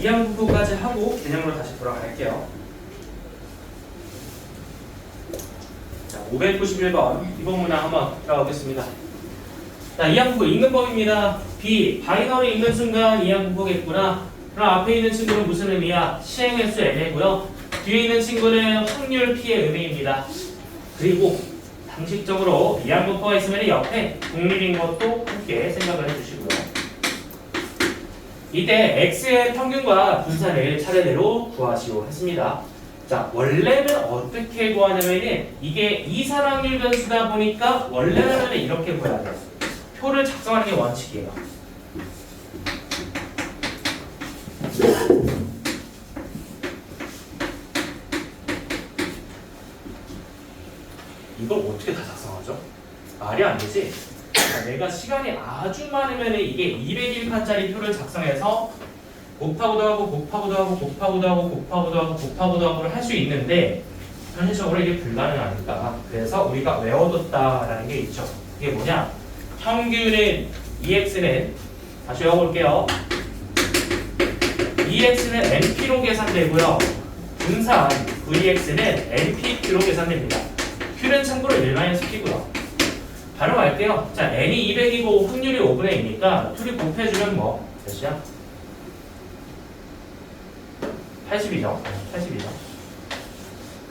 이항분포까지 하고 개념으로 다시 돌아갈게요. 자, 591번 이번 문항 한번 들어가보겠습니다. 자, 이항분포 읽는 법입니다. B, 바이너리 읽는 순간 이항분포겠구나. 그럼 앞에 있는 친구는 무슨 의미야? 시행횟수 n이고요. 뒤에 있는 친구는 확률 p의 의미입니다. 그리고 상식적으로 이항분포가 있으면 옆에 독립인 것도 함께 생각을 해주시고요. 이때 x의 평균과 분산을 차례대로 구하시오 했습니다. 자, 원래는 어떻게 구하냐면 이게 이산확률 변수다 보니까 원래는 이렇게 구해야 돼요. 표를 작성하는 게 원칙이에요. 이걸 어떻게 다 작성하죠? 말이 안 되지? 자, 내가 시간이 아주 많으면 이게 201칸짜리 표를 작성해서 곱하고도 하고 곱하고도 하고 곱하고도 하고 곱하고도 하고 곱하고도 하고를 할 수 있는데 현실적으로 이게 불가능하니까 그래서 우리가 외워뒀다라는 게 있죠. 이게 뭐냐? 평균은 EX는 다시 외워볼게요. EX는 NP로 계산되고요. 분산 VX는 NPQ로 계산됩니다. Q는 참고로 1-P고요. 바로 갈게요. 자, N이 200이고 확률이 5분의 2니까 둘이 곱해주면 뭐 몇이야? 80이죠. 80이죠.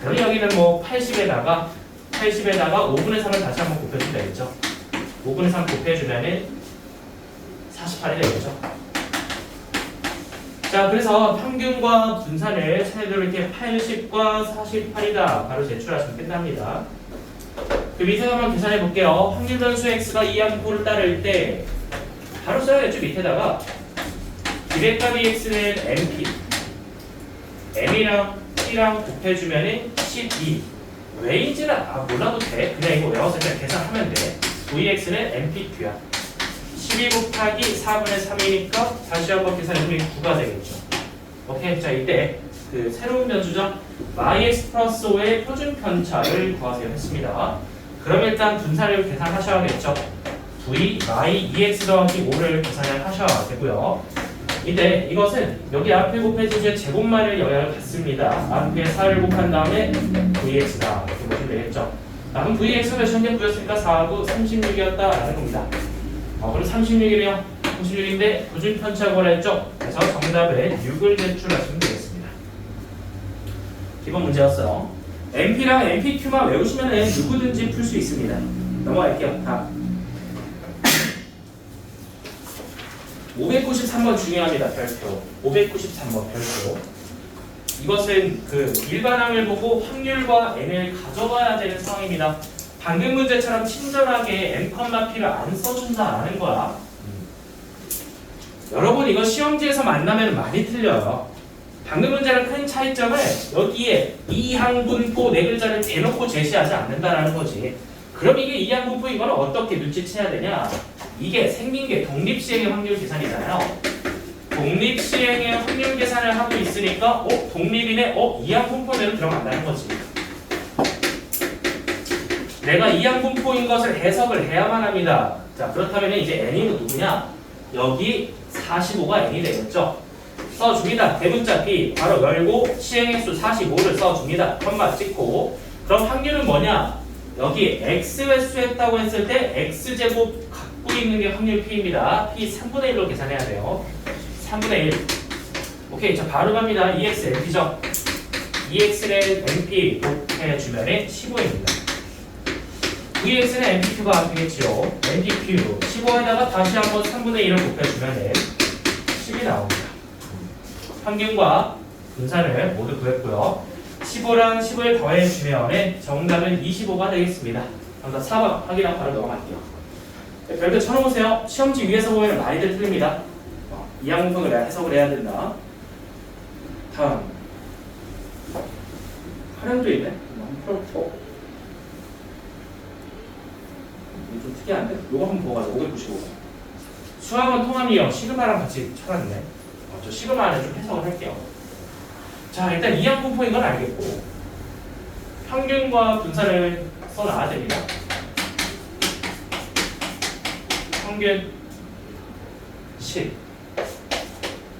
그럼 여기는 뭐 80에다가 5분의 3을 다시 한번 곱해주면 되겠죠. 5분의 3 곱해주면은 48이 되겠죠. 자, 그래서 평균과 분산을 차례대로 이렇게 80과 48이다 바로 제출하시면 끝납니다. 그 밑에 한번 계산해 볼게요. 확률 변수 x가 이항분포를 따를 때 바로 써야겠죠. 밑에다가 기대값 x는 np m이랑 p랑 곱해주면은 12 왜인지는 몰라도 돼. 그냥 이거 외워서 그냥 계산하면 돼. vx는 npq야. 12 곱하기 4분의 3이니까 다시 한번 계산해보면 9가 되겠죠. 오케이. 자, 이때 그 새로운 변수죠. yx 플러스 5의 표준 편차를 구하세요 했습니다. 그럼 일단 분산을 계산하셔야겠죠. v y 2x 더하기 5를 계산을 하셔야 되고요. 이때 이것은 여기 앞에 곱해주신 제곱만을 영향을 받습니다. 앞에 4를 곱한 다음에 vx다 이렇게 보시면 되겠죠. 그럼 vx가 몇 현재 구였으니까 4하고 36이었다라는 겁니다. 그럼 36이래요. 36인데 표준 편차 구하랬죠. 그래서 정답에 6을 제출하시면 되겠습니다. 기본 문제였어요. NP랑 NPQ만 외우시면 누구든지 풀 수 있습니다. 넘어갈게요. 다음 593번 중요합니다. 별표 593번 별표. 이것은 그 일반항을 보고 확률과 n을 가져가야 되는 상황입니다. 방금 문제처럼 친절하게 n, p를 안 써준다라는 거야. 여러분 이거 시험지에서 만나면 많이 틀려요. 방금 문제랑 큰 차이점은 여기에 이항분포 네 글자를 대놓고 제시하지 않는다라는 거지. 그럼 이게 이항분포인 건 어떻게 눈치채야 되냐? 이게 생긴 게 독립시행의 확률 계산이잖아요. 독립시행의 확률 계산을 하고 있으니까 독립이네? 이항분포대로 들어간다는 거지. 내가 이항분포인 것을 해석을 해야만 합니다. 자, 그렇다면 이제 n이 누구냐? 여기 45가 n이 되겠죠. 써줍니다. 대문자 b 바로 열고 시행횟수 45를 써줍니다. 컴마 찍고. 그럼 확률은 뭐냐? 여기 x 횟수 했다고 했을 때 x제곱 갖고 있는 게 확률 p입니다. p 3분의 1로 계산해야 돼요. 3분의 1. 오케이. 자, 바로 갑니다. EX np죠. EX는 np 곱해주면 15입니다. VX는 npq가 되겠죠. npq 15에다가 다시 한번 3분의 1을 곱해주면 10이 나옵니다. 평균과 분산을 모두 구했고요. 15랑 10을 더해주면 정답은 25가 되겠습니다. 정답 4번 확인하고 바로 넘어갈게요. 별표 쳐놓으세요. 시험지 위에서 보면 많이들 틀립니다. 이항분포를 해석을 해야 된다. 다음 활용도 있네. 좀 특이한데? 요거 한번 보고 가자. 595번. 수학은 통합이요. 시그마랑 같이 쳐놨네. 저 시그마는 좀 해석을 할게요. 자, 일단 이항분포인 건 알겠고 평균과 분산을 써놔야 됩니다. 평균 10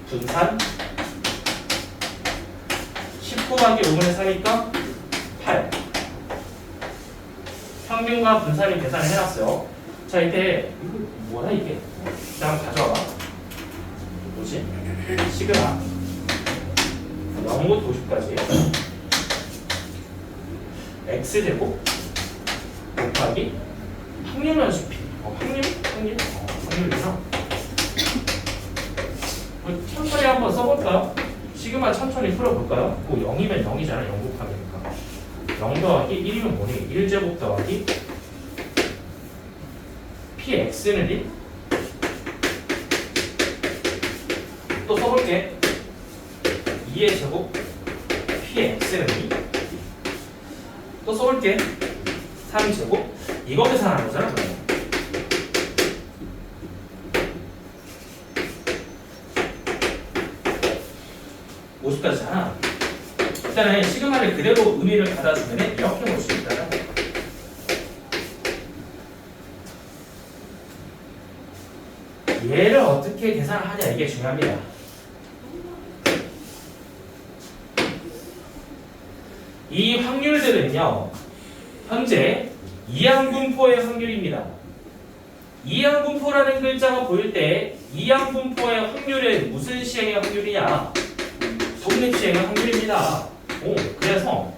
분산 곱하기 5분의 4니까 8. 평균과 분산을 계산을 해놨어요. 자, 이때 이거 뭐야 이게? 일단 가져와봐. 뭐지? 시그마 0부터 50까지 x제곱 곱하기 확률 연수 p. 확률이죠. 천천히 한번 써볼까요? 시그마 천천히 풀어볼까요? 0이면 0이잖아. 0 곱하기니까 0 더하기 1이면 뭐니? 1제곱 더하기 px는 1. 또 써볼게. 2의 제곱 px는 2. 또 써볼게. 3제곱. 이거 계산하는 거잖아. 그러면 50까지잖아. 일단은 시그마를 그대로 의미를 받아주면 이렇게 볼 수 있다. 얘를 어떻게 계산하냐 이게 중요합니다. 이 확률들은요, 현재 이항분포의 확률입니다. 이항분포라는 글자가 보일 때 이항분포의 확률은 무슨 시행의 확률이냐? 독립시행의 확률입니다. 그래서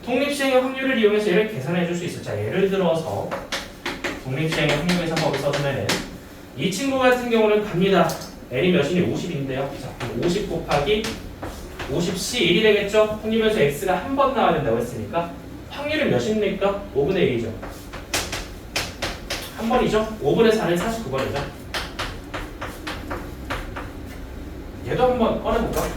독립시행의 확률을 이용해서 얘를 계산해 줄 수 있어요. 자, 예를 들어서 독립시행의 확률 계산법을 써주면은 이 친구 같은 경우는 갑니다. n이 몇이니? 50인데요. 자, 50 곱하기 50C 1이 되겠죠? 확률변수 x가 한 번 나와야 된다고 했으니까 확률은 몇입니까? 5분의 1이죠. 한 번이죠? 5분의 4는 49번이죠. 얘도 한번 꺼내볼까?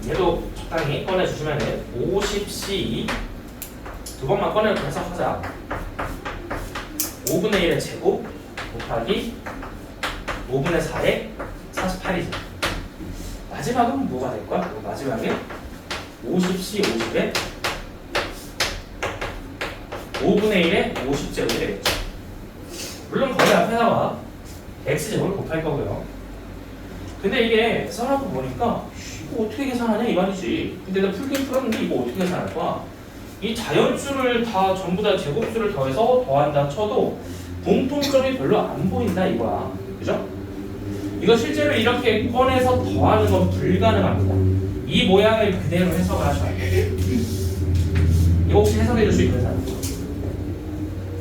얘도 적당히 꺼내주시면 50C 두 번만 꺼내서 해석하자. 5분의 1의 제곱 곱하기 5분의 4의 48이죠. 마지막은 뭐가 될 거야? 마지막에 50C 50에 5분의 1에 50제곱이 되겠죠. 물론 거기 앞에다가 x제곱을 곱할 거고요. 근데 이게 써놓고 보니까 이거 어떻게 계산하냐 이 말이지. 근데 나 풀긴 풀었는데 이거 어떻게 계산할 거야? 이 자연수를 다 전부 다 제곱수를 더해서 더한다 쳐도 공통점이 별로 안 보인다 이거야. 그죠? 이거 실제로 이렇게 꺼내서 더하는 건 불가능합니다. 이 모양을 그대로 해석을 하셔야 돼요. 이거 혹시 해석해 줄 수 있는 사람?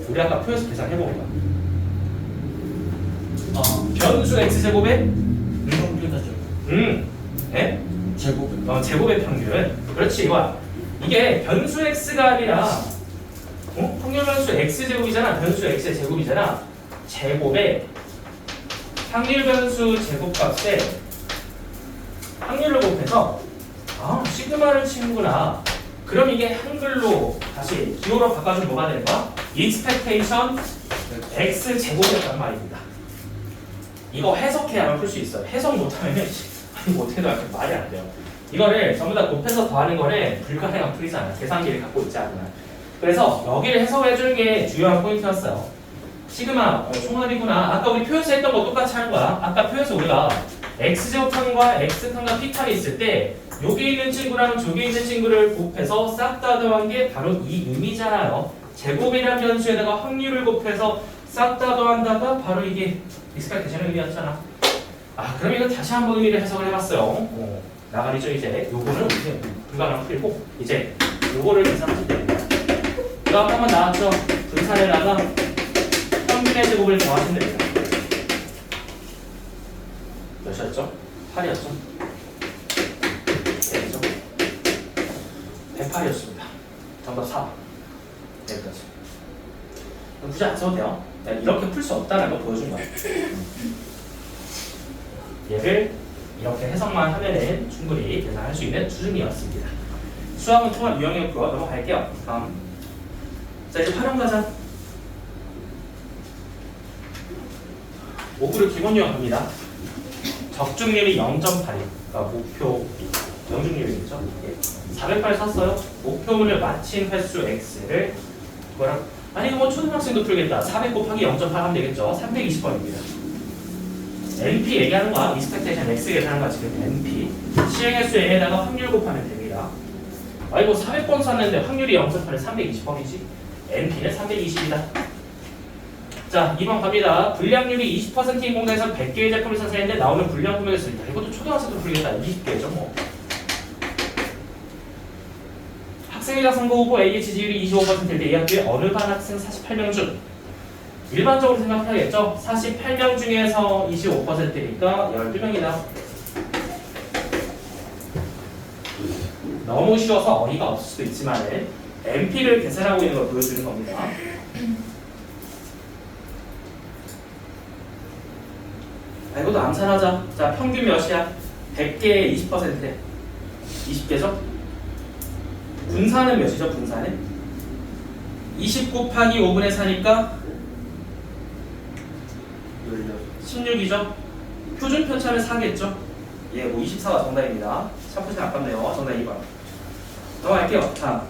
우리 아까 표에서 계산해볼까? 변수 x제곱에 네? 제곱의 평균. 그렇지 이거야. 이게 변수 x가 아니라 확률 변수 x제곱이잖아. 변수 x의 제곱이잖아. 제곱에 확률 변수 제곱값에 확률을 곱해서 시그마를 치는구나. 그럼 이게 한글로 다시 기호로 바꿔주면 뭐가 되는 거야? expectation x 제곱이었단 말입니다. 이거 해석해야만 풀 수 있어요. 해석 못하면 못해도 약간 말이 안 돼요. 이거를 전부 다 곱해서 더하는 거는 불가능한 풀이잖아. 계산기를 갖고 있지 않으면. 그래서 여기를 해석해 주는 게 중요한 포인트였어요. 시그마 총합이구나. 아까 우리 표에서 했던 거 똑같이 하는 거야. 아까 표에서 우리가 x제곱항과 x항과 p칸이 있을 때 여기 있는 친구랑 저기 있는 친구를 곱해서 싹 다 더한 게 바로 이 의미잖아요. 제곱이라는 변수에다가 확률을 곱해서 싹 다 더한다가 바로 이게 익스펙테이션의 의미였잖아. 그럼 이거 다시 한번 의미를 해석을 해봤어요. 나가리죠 이제. 요거는 이제 불가능 풀고 이제 요거를 계산하시면 됩니다. 이거 아까 한번 나왔죠. 분산에다가 평균의 제곱을 더하시면 됩니다. 몇이었죠? 8이었죠? 108이었습니다. 정답 4. 여기까지. 굳이 안 써도 돼요. 이렇게 풀 수 없다는 걸 보여준 거예요. 얘를 이렇게 해석만 하면은 충분히 계산할 수 있는 수준이었습니다. 수학은 통합 유형이었고요. 넘어갈게요. 다음. 자, 이제 활용 가자. 5구를 기본 유형 갑니다. 적중률이 0.8이 목표 영중률이겠죠. 408 썼어요. 목표물을 마친 횟수 x를 뭐라고? 아니 이거 뭐 초등학생도 풀겠다. 400 곱하기 0.8 하면 되겠죠. 320번입니다. NP 얘기하는 거야. expectation X 계산하는 거야. 지금 NP. 시행횟수 n에다가 확률 곱하면 됩니다. 아이고 400번 썼는데 확률이 0.8에 320번이지. NP는 320이다. 자, 2번 갑니다. 불량률이 20%인 공장에서 100개의 제품을 생산했는데 나오는 불량 금액의 수있다 이것도 초등학생도 풀리겠다. 20개죠 뭐. 학생회장 선거 후보 A의 지지율이 25%일 때 이 학교에 어느 반 학생 48명 중 일반적으로 생각해야겠죠? 48명 중에서 25%니까 12명이다. 너무 쉬워서 어이가 없을 수도 있지만 NP를 계산하고 있는 걸 보여주는 겁니다. 이것도 암산하자. 자, 평균 몇이야? 100개에 20%래. 20개죠? 분산은 몇이죠? 분산은? 20 곱하기 5분의 4니까 16이죠? 표준 편차는 4겠죠? 예, 뭐 24가 정답입니다. 샤프시 아깝네요. 정답 2번. 넘어갈게요. 자.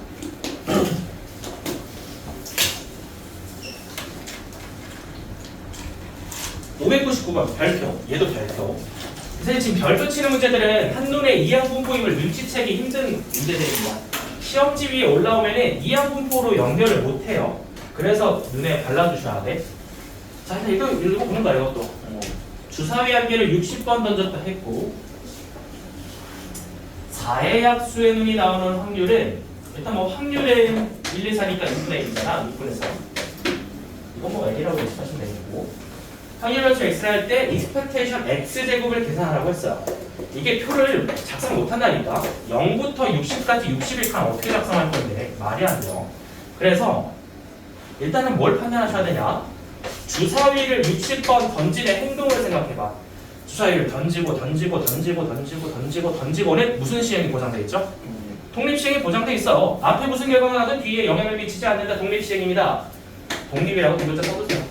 599번 별표. 얘도 별표. 선생님 지금 별표 치는 문제들은 한눈에 이항분포임을 눈치채기 힘든 문제들입니다. 시험지 위에 올라오면은 이항분포로 연결을 못해요. 그래서 눈에 발라주셔야 돼. 자, 일단 이거 읽어보는 거야 이것도. 주사위 한 개를 60번 던졌다 했고 4의 약수의 눈이 나오는 확률은 일단 뭐 확률은 1, 2, 4니까 2분의 1이잖아. 2분의 4. 이건 뭐 L이라고 예측하시면 되겠고 확률 변수 X를 할 때 expectation X제곱을 계산하라고 했어요. 이게 표를 작성 못한다니까 0부터 60까지 60일 칸 어떻게 작성할 건데 말이 안 돼요. 그래서 일단은 뭘 판단하셔야 되냐, 주사위를 60번 던지는 행동을 생각해봐. 주사위를 던지고 던지고는 무슨 시행이 보장돼 있죠? 독립시행이 보장돼 있어. 앞에 무슨 결과가 나든 뒤에 영향을 미치지 않는다. 독립시행입니다. 독립이라고 두 글자 써보세요.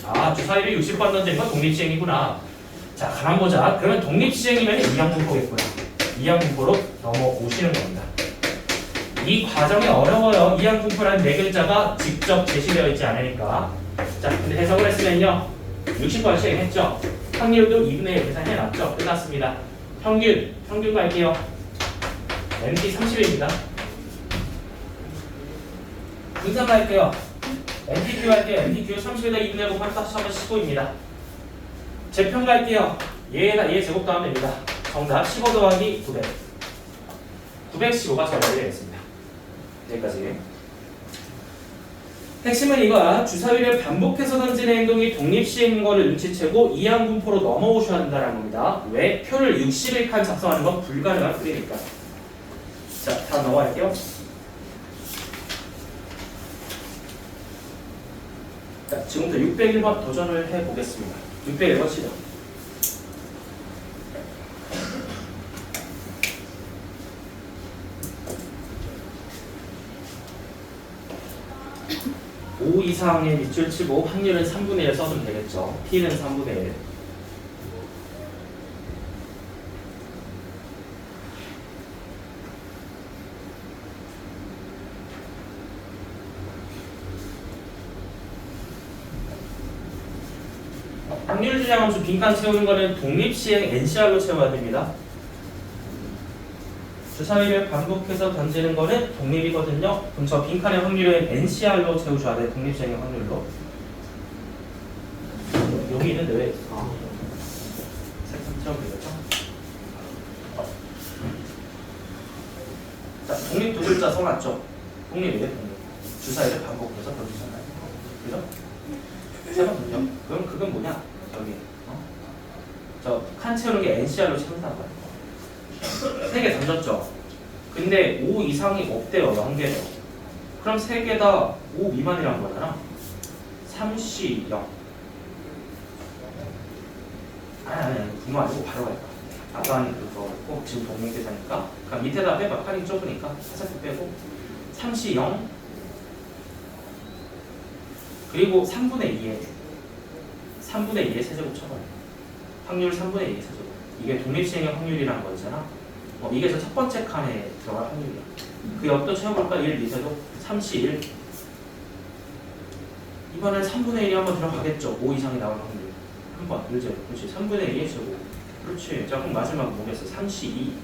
아, 주사위를 60번 던지는 건 독립시행이구나. 자, 가만 보자. 그러면 독립시행이면 이항분포겠구나. 이항분포로 넘어오시는 겁니다. 이 과정이 어려워요. 이항분포라는 네 글자가 직접 제시되어 있지 않으니까. 자, 근데 해석을 했으면요. 60번 시행했죠. 확률도 2분의 1 계산해놨죠. 끝났습니다. 평균 갈게요. NP 30입니다. 분산 갈게요. NPQ 할게요. NPQ 30에다 2분의 1 곱하면 딱 하면 15입니다. 제평 갈게요. 얘 제곱 더하면 됩니다. 정답 15 더하기 900. 915가 정답이 되겠습니다. 여기까지. 핵심은 이거야. 주사위를 반복해서 던지는 행동이 독립시행인 거를 눈치채고 이항분포로 넘어오셔야 한다는 겁니다. 왜? 표를 60일 작성하는 건 불가능한 풀이니까. 자, 다음 넘어갈게요. 자, 지금부터 601번 도전을 해보겠습니다. 601번 시작. (5) 이상의 밑줄 치고 확률은 3분의 1 써주면 되겠죠. P는 3분의 1. 확률 주장함수 빈칸 채우는 거는 독립시행 NCR로 채워야 됩니다. 주사위를 반복해서 던지는 거는 독립이거든요. 그럼 저 빈칸의 확률은 NCR로 채우셔야 돼요. 독립시행의 확률로. 여기 있는데 왜? 살짝 채우면 되겠죠? 자, 독립 두 글자 써놨죠? 독립이래, 독립. 주사위를 반복해서 던지잖아요. 그죠? 세 번 던져. 그럼 그건 뭐냐? 저기. 저 칸 채우는 게 NCR로 채운다는 거예요. 3개 던졌죠? 근데 5 이상이 없대요. 0개로. 그럼 3개 다 5 미만이라는 거잖아. 3C 0. 아니 분노 아니고 바로 갈 거야. 아빠는 그거 꼭 지금 독립계산이니까. 그럼 밑에다 빼봐. 칼이 좁으니까 살짝 빼고 3C 0. 그리고 3분의 2의 세제곱 쳐봐요. 확률 3분의 2의 세제곱. 이게 독립시행의 확률이라는 거잖아. 이게 저 첫 번째 칸에 들어갈 확률이야. 그 옆도 채워볼까? 1 밑에도 3C 1. 이번엔 3분의 1이 한번 들어가겠죠. 5 이상이 나올 확률. 한번 1제곱. 그렇지. 3분의 2의 제곱. 그렇지. 자, 그럼 마지막 뭐겠어? 32.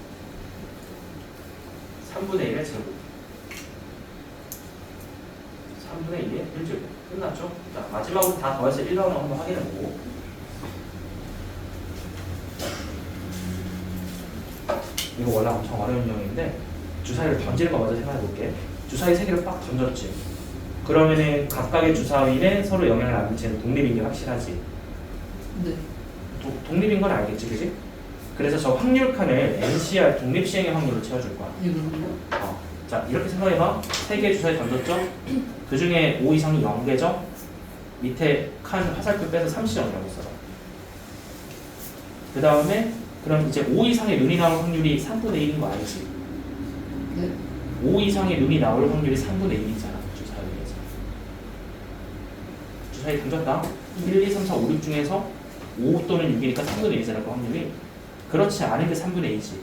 3분의 1의 제곱. 3분의 2의 1제곱. 끝났죠? 자, 마지막으로 다 더해서 1 나오는 거 한번 확인해보고. 이거 원래 엄청 어려운 형인데 주사위를 던질 거 먼저 생각해볼게. 주사위 3개를 빡 던졌지. 그러면은 각각의 주사위는 서로 영향을 안 미치는 독립인 게 확실하지. 네. 독립인 건 알겠지, 그지? 그래서 저 확률 칸을 NCR 독립 시행의 확률로 채워줄 거야. 이거는요? 자, 이렇게 생각해봐. 3개의 주사위 던졌죠? 그 중에 5 이상이 0개죠? 밑에 칸 화살표 빼서 30이라고 써라. 그 다음에 그럼 이제 5 이상의 눈이 나올 확률이 3분의 1인 거 알지? 네. 5 이상의 눈이 나올 확률이 3분의 1이잖아. 주사위에서. 주사위 던졌다. 1, 2, 3, 4, 5, 6 중에서 5 또는 6이니까 3분의 1이잖아. 그 확률이. 그렇지 않은 게 3분의 2지.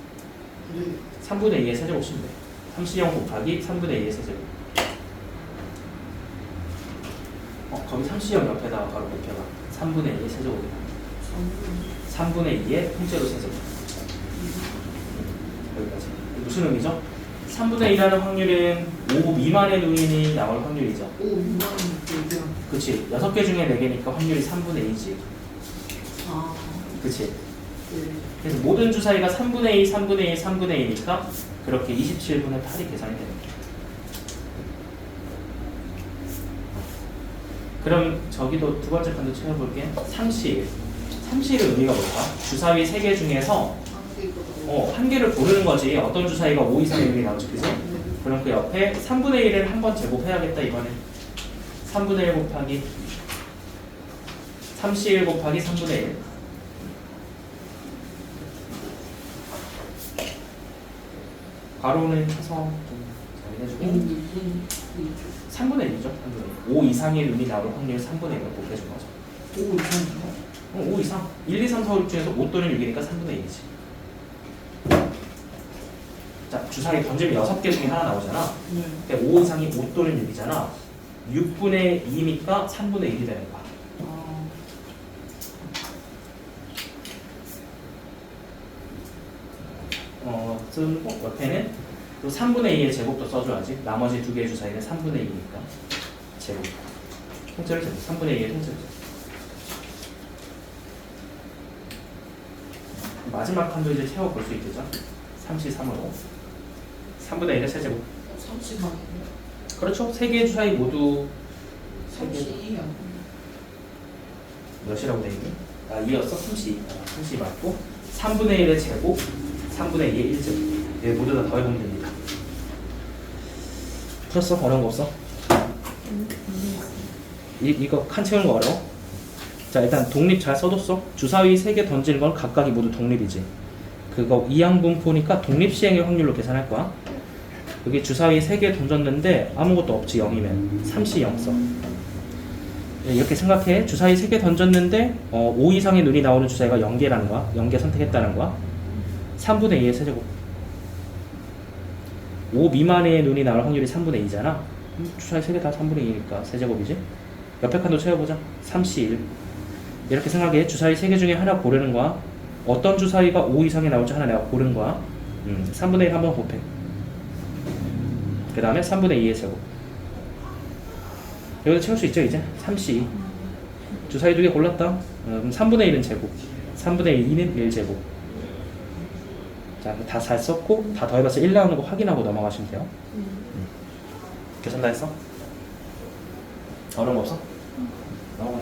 네. 3분의 2의 세제곱 쓰면 돼. 30 곱하기 3분의 2의 세제곱. 거기 30 옆에다가 바로 곱해봐. 3분의 2의 세제곱이다. 3분의 2의 통째로 세제곱. 여기까지. 무슨 의미죠? 3분의 2라는 확률은 5 미만의 눈이 나올 확률이죠. 5 미만은 되죠. 그치. 6개 중에 4개니까 확률이 3분의 2지. 아. 그치. 네. 그래서 모든 주사위가 3분의 2, 3분의 1, 3분의 2니까 그렇게 27분의 8이 계산이 됩니다. 그럼 저기도 두 번째 칸도 채워볼게. 30일. 30일의 의미가 뭘까? 주사위 3개 중에서 한 개를 고르는 거지. 어떤 주사위가 5 이상의 눈이 나오지, 그지? 그럼 그 옆에 3분의 1을 한번 제곱해야겠다, 이번에. 3분의 1 곱하기 31 곱하기 3분의 1. 가로는 쳐서 좀 잘 해주고 3분의 1이죠. 3분의 1. 5 이상의 눈이 나올 확률 3분의 1을 곱해준 거죠. 5 이상이요? 5 이상. 1, 2, 3, 4, 5, 6 중에서 5 또는 6이니까 3분의 1이지. 자, 주사위 던지면 6개 중에 하나 나오잖아. 네. 근데 5 이상이 5 또는 6이잖아. 6분의 2니까 3분의 1이 되는 거야. 아. 쓰고 옆에는 또 3분의 2의 제곱도 써줘야지. 나머지 두 개의 주사위는 3분의 2니까 제곱. 통째로 제곱. 3분의 2의 통째로 제곱. 마지막 칸도 이제 채워볼 수 있겠죠? 33으로 3분의 1의 세제곱. 30만이요? 그렇죠? 세 개의 주사위 모두 32요. 몇이라고 돼 있니? 2였어? 32. 32 맞고 3분의 1의 제곱, 3분의 2의 1제곱. 얘 모두 다 더해보면 됩니다. 풀었어? 어려운 거 없어? 이거 칸 채우는 거 어려워? 자, 일단 독립 잘 써뒀어. 주사위 3개 던지는 건 각각이 모두 독립이지. 그거 이항분포니까 독립 시행의 확률로 계산할 거야. 여기 주사위 3개 던졌는데 아무것도 없지. 0이면 3시 0 써. 이렇게 생각해. 주사위 3개 던졌는데 5 이상의 눈이 나오는 주사위가 0개라는 거야. 0개 선택했다는 거야. 3분의 2의 세제곱. 5 미만의 눈이 나올 확률이 3분의 2잖아. 주사위 3개 다 3분의 2니까 세제곱이지. 옆에 칸도 채워보자. 31. 이렇게 생각해. 주사위 3개 중에 하나 고르는 거야. 어떤 주사위가 5 이상이 나올지 하나 내가 고른 거야. 3분의 1 한번 곱해. 그 다음에 3분의 2의 제곱. 여기서 채울 수 있죠, 이제? 32. 주사위 2개 골랐다. 그럼 3분의 1은 제곱. 3분의 2는 1제곱. 자, 다 잘 썼고, 다 더해봐서 1 나오는 거 확인하고 넘어가시면 돼요. 계산 다 했어? 어려운 거 없어? 넘어가.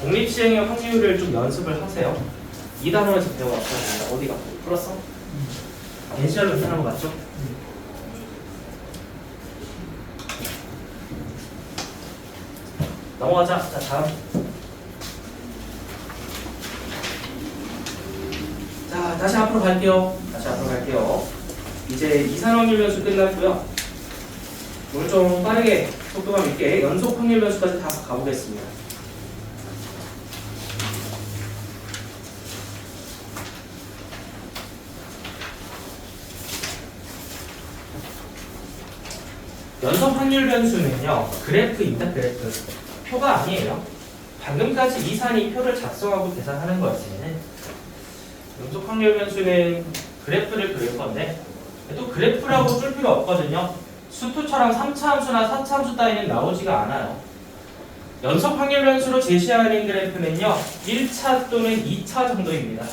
독립시행의 확률을 좀 연습을 하세요. 2단원에서 배워왔거든요. 어디가? 풀었어? NCR로 계산한 거 맞죠? 넘어가자. 자, 다음. 자, 다시 앞으로 갈게요. 이제 이산 확률 변수 끝났고요. 오늘 좀 빠르게 속도감 있게 연속 확률 변수까지 다 가보겠습니다. 연속 확률 변수는요, 그래프입니다, 그래프. 표가 아니에요. 방금까지 이산이 표를 작성하고 계산하는 거였으면 연속 확률 변수는 그래프를 그릴 건데 또 그래프라고 쓸 필요 없거든요. 수투처럼 3차 함수나 4차 함수 따위는 나오지가 않아요. 연속 확률 변수로 제시하는 그래프는요 1차 또는 2차 정도입니다.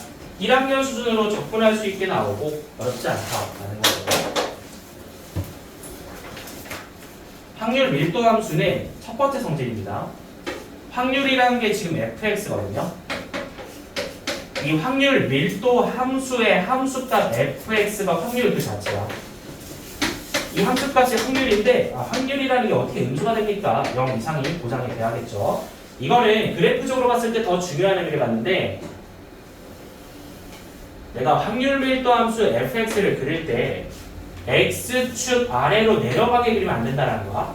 1학년 수준으로 접근할 수 있게 나오고 어렵지 않다라는 거죠. 확률 밀도 함수는 첫 번째 성질입니다. 확률이라는 게 지금 fx거든요. 이 확률 밀도 함수의 함수값 fx가 확률 그 자체야. 이 함수값이 확률인데 확률이라는 게 어떻게 음수가 됩니까? 0 이상이 보장이 돼야겠죠. 이거는 그래프적으로 봤을 때 더 중요한 의미를 갖는데 내가 확률 밀도 함수 fx를 그릴 때 x축 아래로 내려가게 그리면 안 된다는 거야.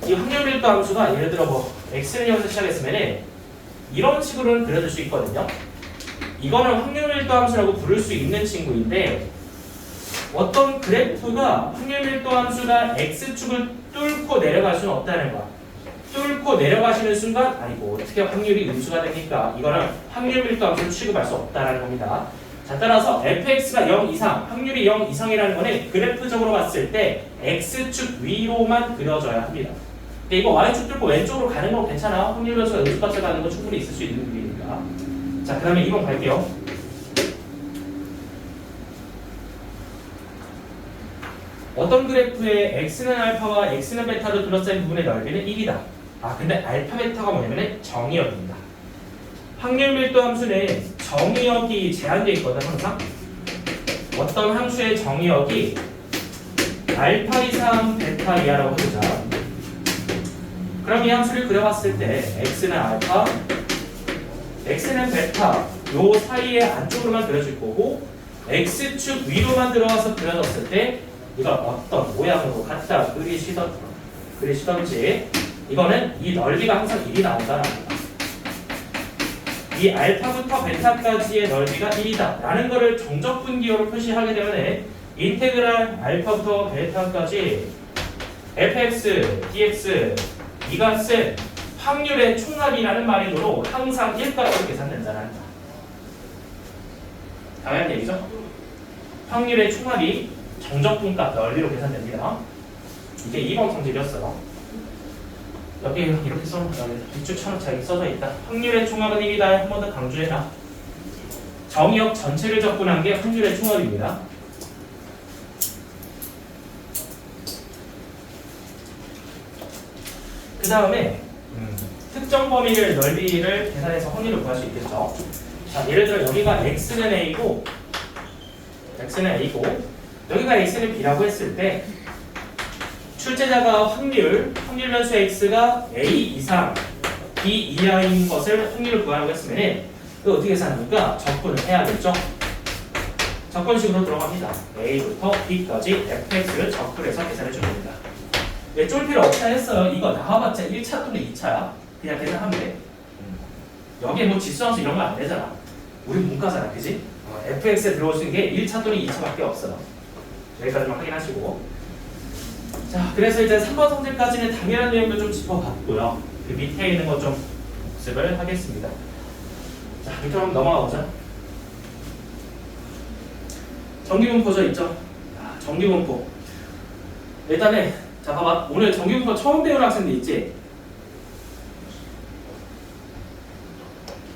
이 확률 밀도 함수가 예를 들어 뭐 x를 여기서 시작했으면 이런 식으로는 그려줄 수 있거든요. 이거는 확률 밀도 함수라고 부를 수 있는 친구인데 어떤 그래프가 확률 밀도 함수가 x축을 뚫고 내려갈 수는 없다는 거야. 뚫고 내려가시는 순간 아니고 어떻게 확률이 음수가 됩니까? 이거는 확률 밀도 함수를 취급할 수 없다는 겁니다. 자, 따라서 fx가 0 이상, 확률이 0 이상이라는 거는 그래프적으로 봤을 때 x축 위로만 그려져야 합니다. 근데 이거 y축 뚫고 왼쪽으로 가는 건 괜찮아. 확률 변수가 음수값을 가는 건 충분히 있을 수 있는 일이니까. 자, 그 다음에 2번 갈게요. 어떤 그래프에 x는 알파와 x는 베타로 둘러싸인 부분의 넓이는 1이다. 근데 알파 베타가 뭐냐면 정의역입니다. 확률 밀도 함수는 정의역이 제한되어 있거든, 항상. 어떤 함수의 정의역이 알파 이상 베타 이하라고 해보자. 그럼 이 함수를 그려봤을 때 x는 알파, x는 베타 요 사이의 안쪽으로만 그려질 거고 x축 위로만 들어가서 그려졌을 때 이걸 어떤 모양으로 갖다 그리시던지 이거는 이 넓이가 항상 1이 나온다는 겁니다. 이 알파부터 베타까지의 넓이가 1이다 라는 거를 정적분 기호로 표시하게 되면 인테그랄 알파부터 베타까지 fx, dx 이 값은 확률의 총합이라는 말이므로 항상 1값으로 계산된다는 거다. 당연한 얘기죠? 확률의 총합이 정적분값 넓이로 계산됩니다. 이게 2번 성질이었어요. 여기 이렇게 뒷줄처럼 잘 써져 있다. 확률의 총합은 1이다. 한 번 더 강조해라. 정의역 전체를 적분한 게 확률의 총합입니다. 그 다음에 특정 범위를 넓이를 계산해서 확률을 구할 수 있겠죠. 자, 예를 들어 여기가 x는 a고 여기가 x는 b라고 했을 때 출제자가 확률 변수 x가 a 이상 b 이하인 것을 확률을 구하라고 했으면 이거 어떻게 계산합니까? 적분을 해야겠죠. 적분식으로 들어갑니다. a부터 b까지 fx를 적분해서 계산해 줍니다. 쫄 필요 없다 했어요. 이거 나와봤자 1차 또는 2차야. 그냥 계산하면 돼. 여기에 뭐 지수함수 이런 거 안 되잖아. 우리 문과잖아, 그지? fx에 들어올 수 있는 게 1차 또는 2차밖에 없어요. 여기까지만 확인하시고. 자, 그래서 이제 3번 성질까지는 당연한 내용도 좀 짚어봤고요. 그 밑에 있는 것 좀 복습을 하겠습니다. 자, 밑으로 한번 넘어가 보자. 정기분포죠, 있죠? 정기분포. 일단은 자, 봐봐. 오늘 정기분포 처음 배우는 학생들 있지?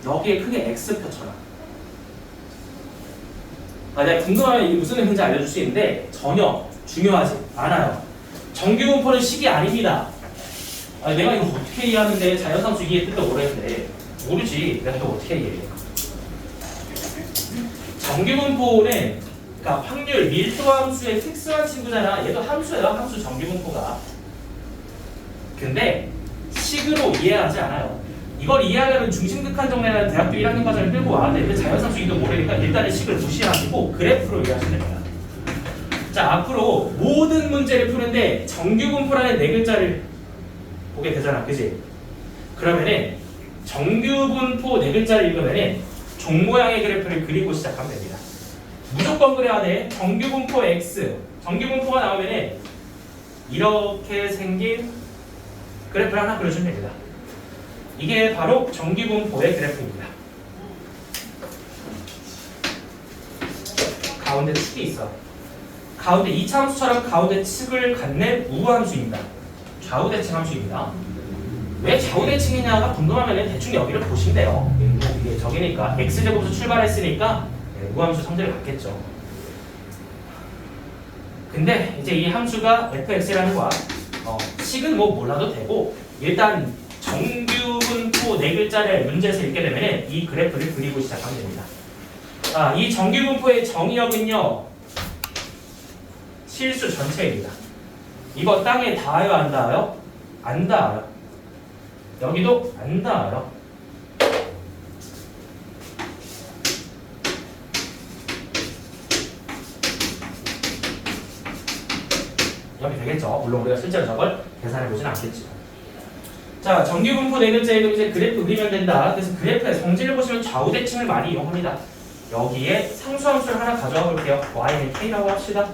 여기에 크게 X표 쳐라. 내가 궁금하면 이게 무슨 의미인지 알려줄 수 있는데 전혀 중요하지 않아요. 정기분포는 식이 아닙니다. 내가 이거 어떻게 이해하는데 자연상수 이해 뜻도 모르겠는데 모르지. 내가 이거 어떻게 이해해. 정기분포는 그러니까 확률 밀도 함수의 픽스한 친구잖아. 얘도 함수예요. 함수 정기분포가. 근데 식으로 이해하지 않아요. 이걸 이해하려면 중심극한 정례라는 대학교 1학년 과정을 끌고 와야 돼. 근데 자연상수 이도 모르니까 일단은 식을 무시하시고 그래프로 이해하시면 됩니다. 자, 앞으로 모든 문제를 푸는데 정규분포라는 네 글자를 보게 되잖아. 그지? 그러면은 정규분포 네 글자를 읽으면은 종 모양의 그래프를 그리고 시작하면 됩니다. 무조건 그래야 돼. 정규분포 x. 정규분포가 나오면은 이렇게 생긴 그래프를 하나 그려주면 됩니다. 이게 바로 정기분포의 그래프입니다. 가운데 축이 있어. 가운데 이차함수처럼 가운데 측을 갖는 우함수입니다. 좌우대칭 함수입니다. 왜 좌우대칭이냐가 궁금하면 대충 여기를 보시면 돼요. 이게 저기니까 x제곱에서 출발했으니까 우함수 성질을 갖겠죠. 근데 이제 이 함수가 fx라는 거야. 식은 뭐 몰라도 되고 일단 정규분포 네 글자를 문제에서 읽게 되면 이 그래프를 그리고 시작하면 됩니다. 이 정규분포의 정의역은요 실수 전체입니다. 이거 땅에 닿아요 안 닿아요? 안 닿아요. 여기도 안 닿아요. 이렇게 되겠죠. 물론 우리가 실제로 저걸 계산해 보진 않겠지만. 자, 정규분포 네 글자에도 이제 그래프 그리면 된다. 그래서 그래프의 성질을 보시면 좌우대칭을 많이 이용합니다. 여기에 상수함수를 하나 가져와 볼게요. y는 k라고 합시다.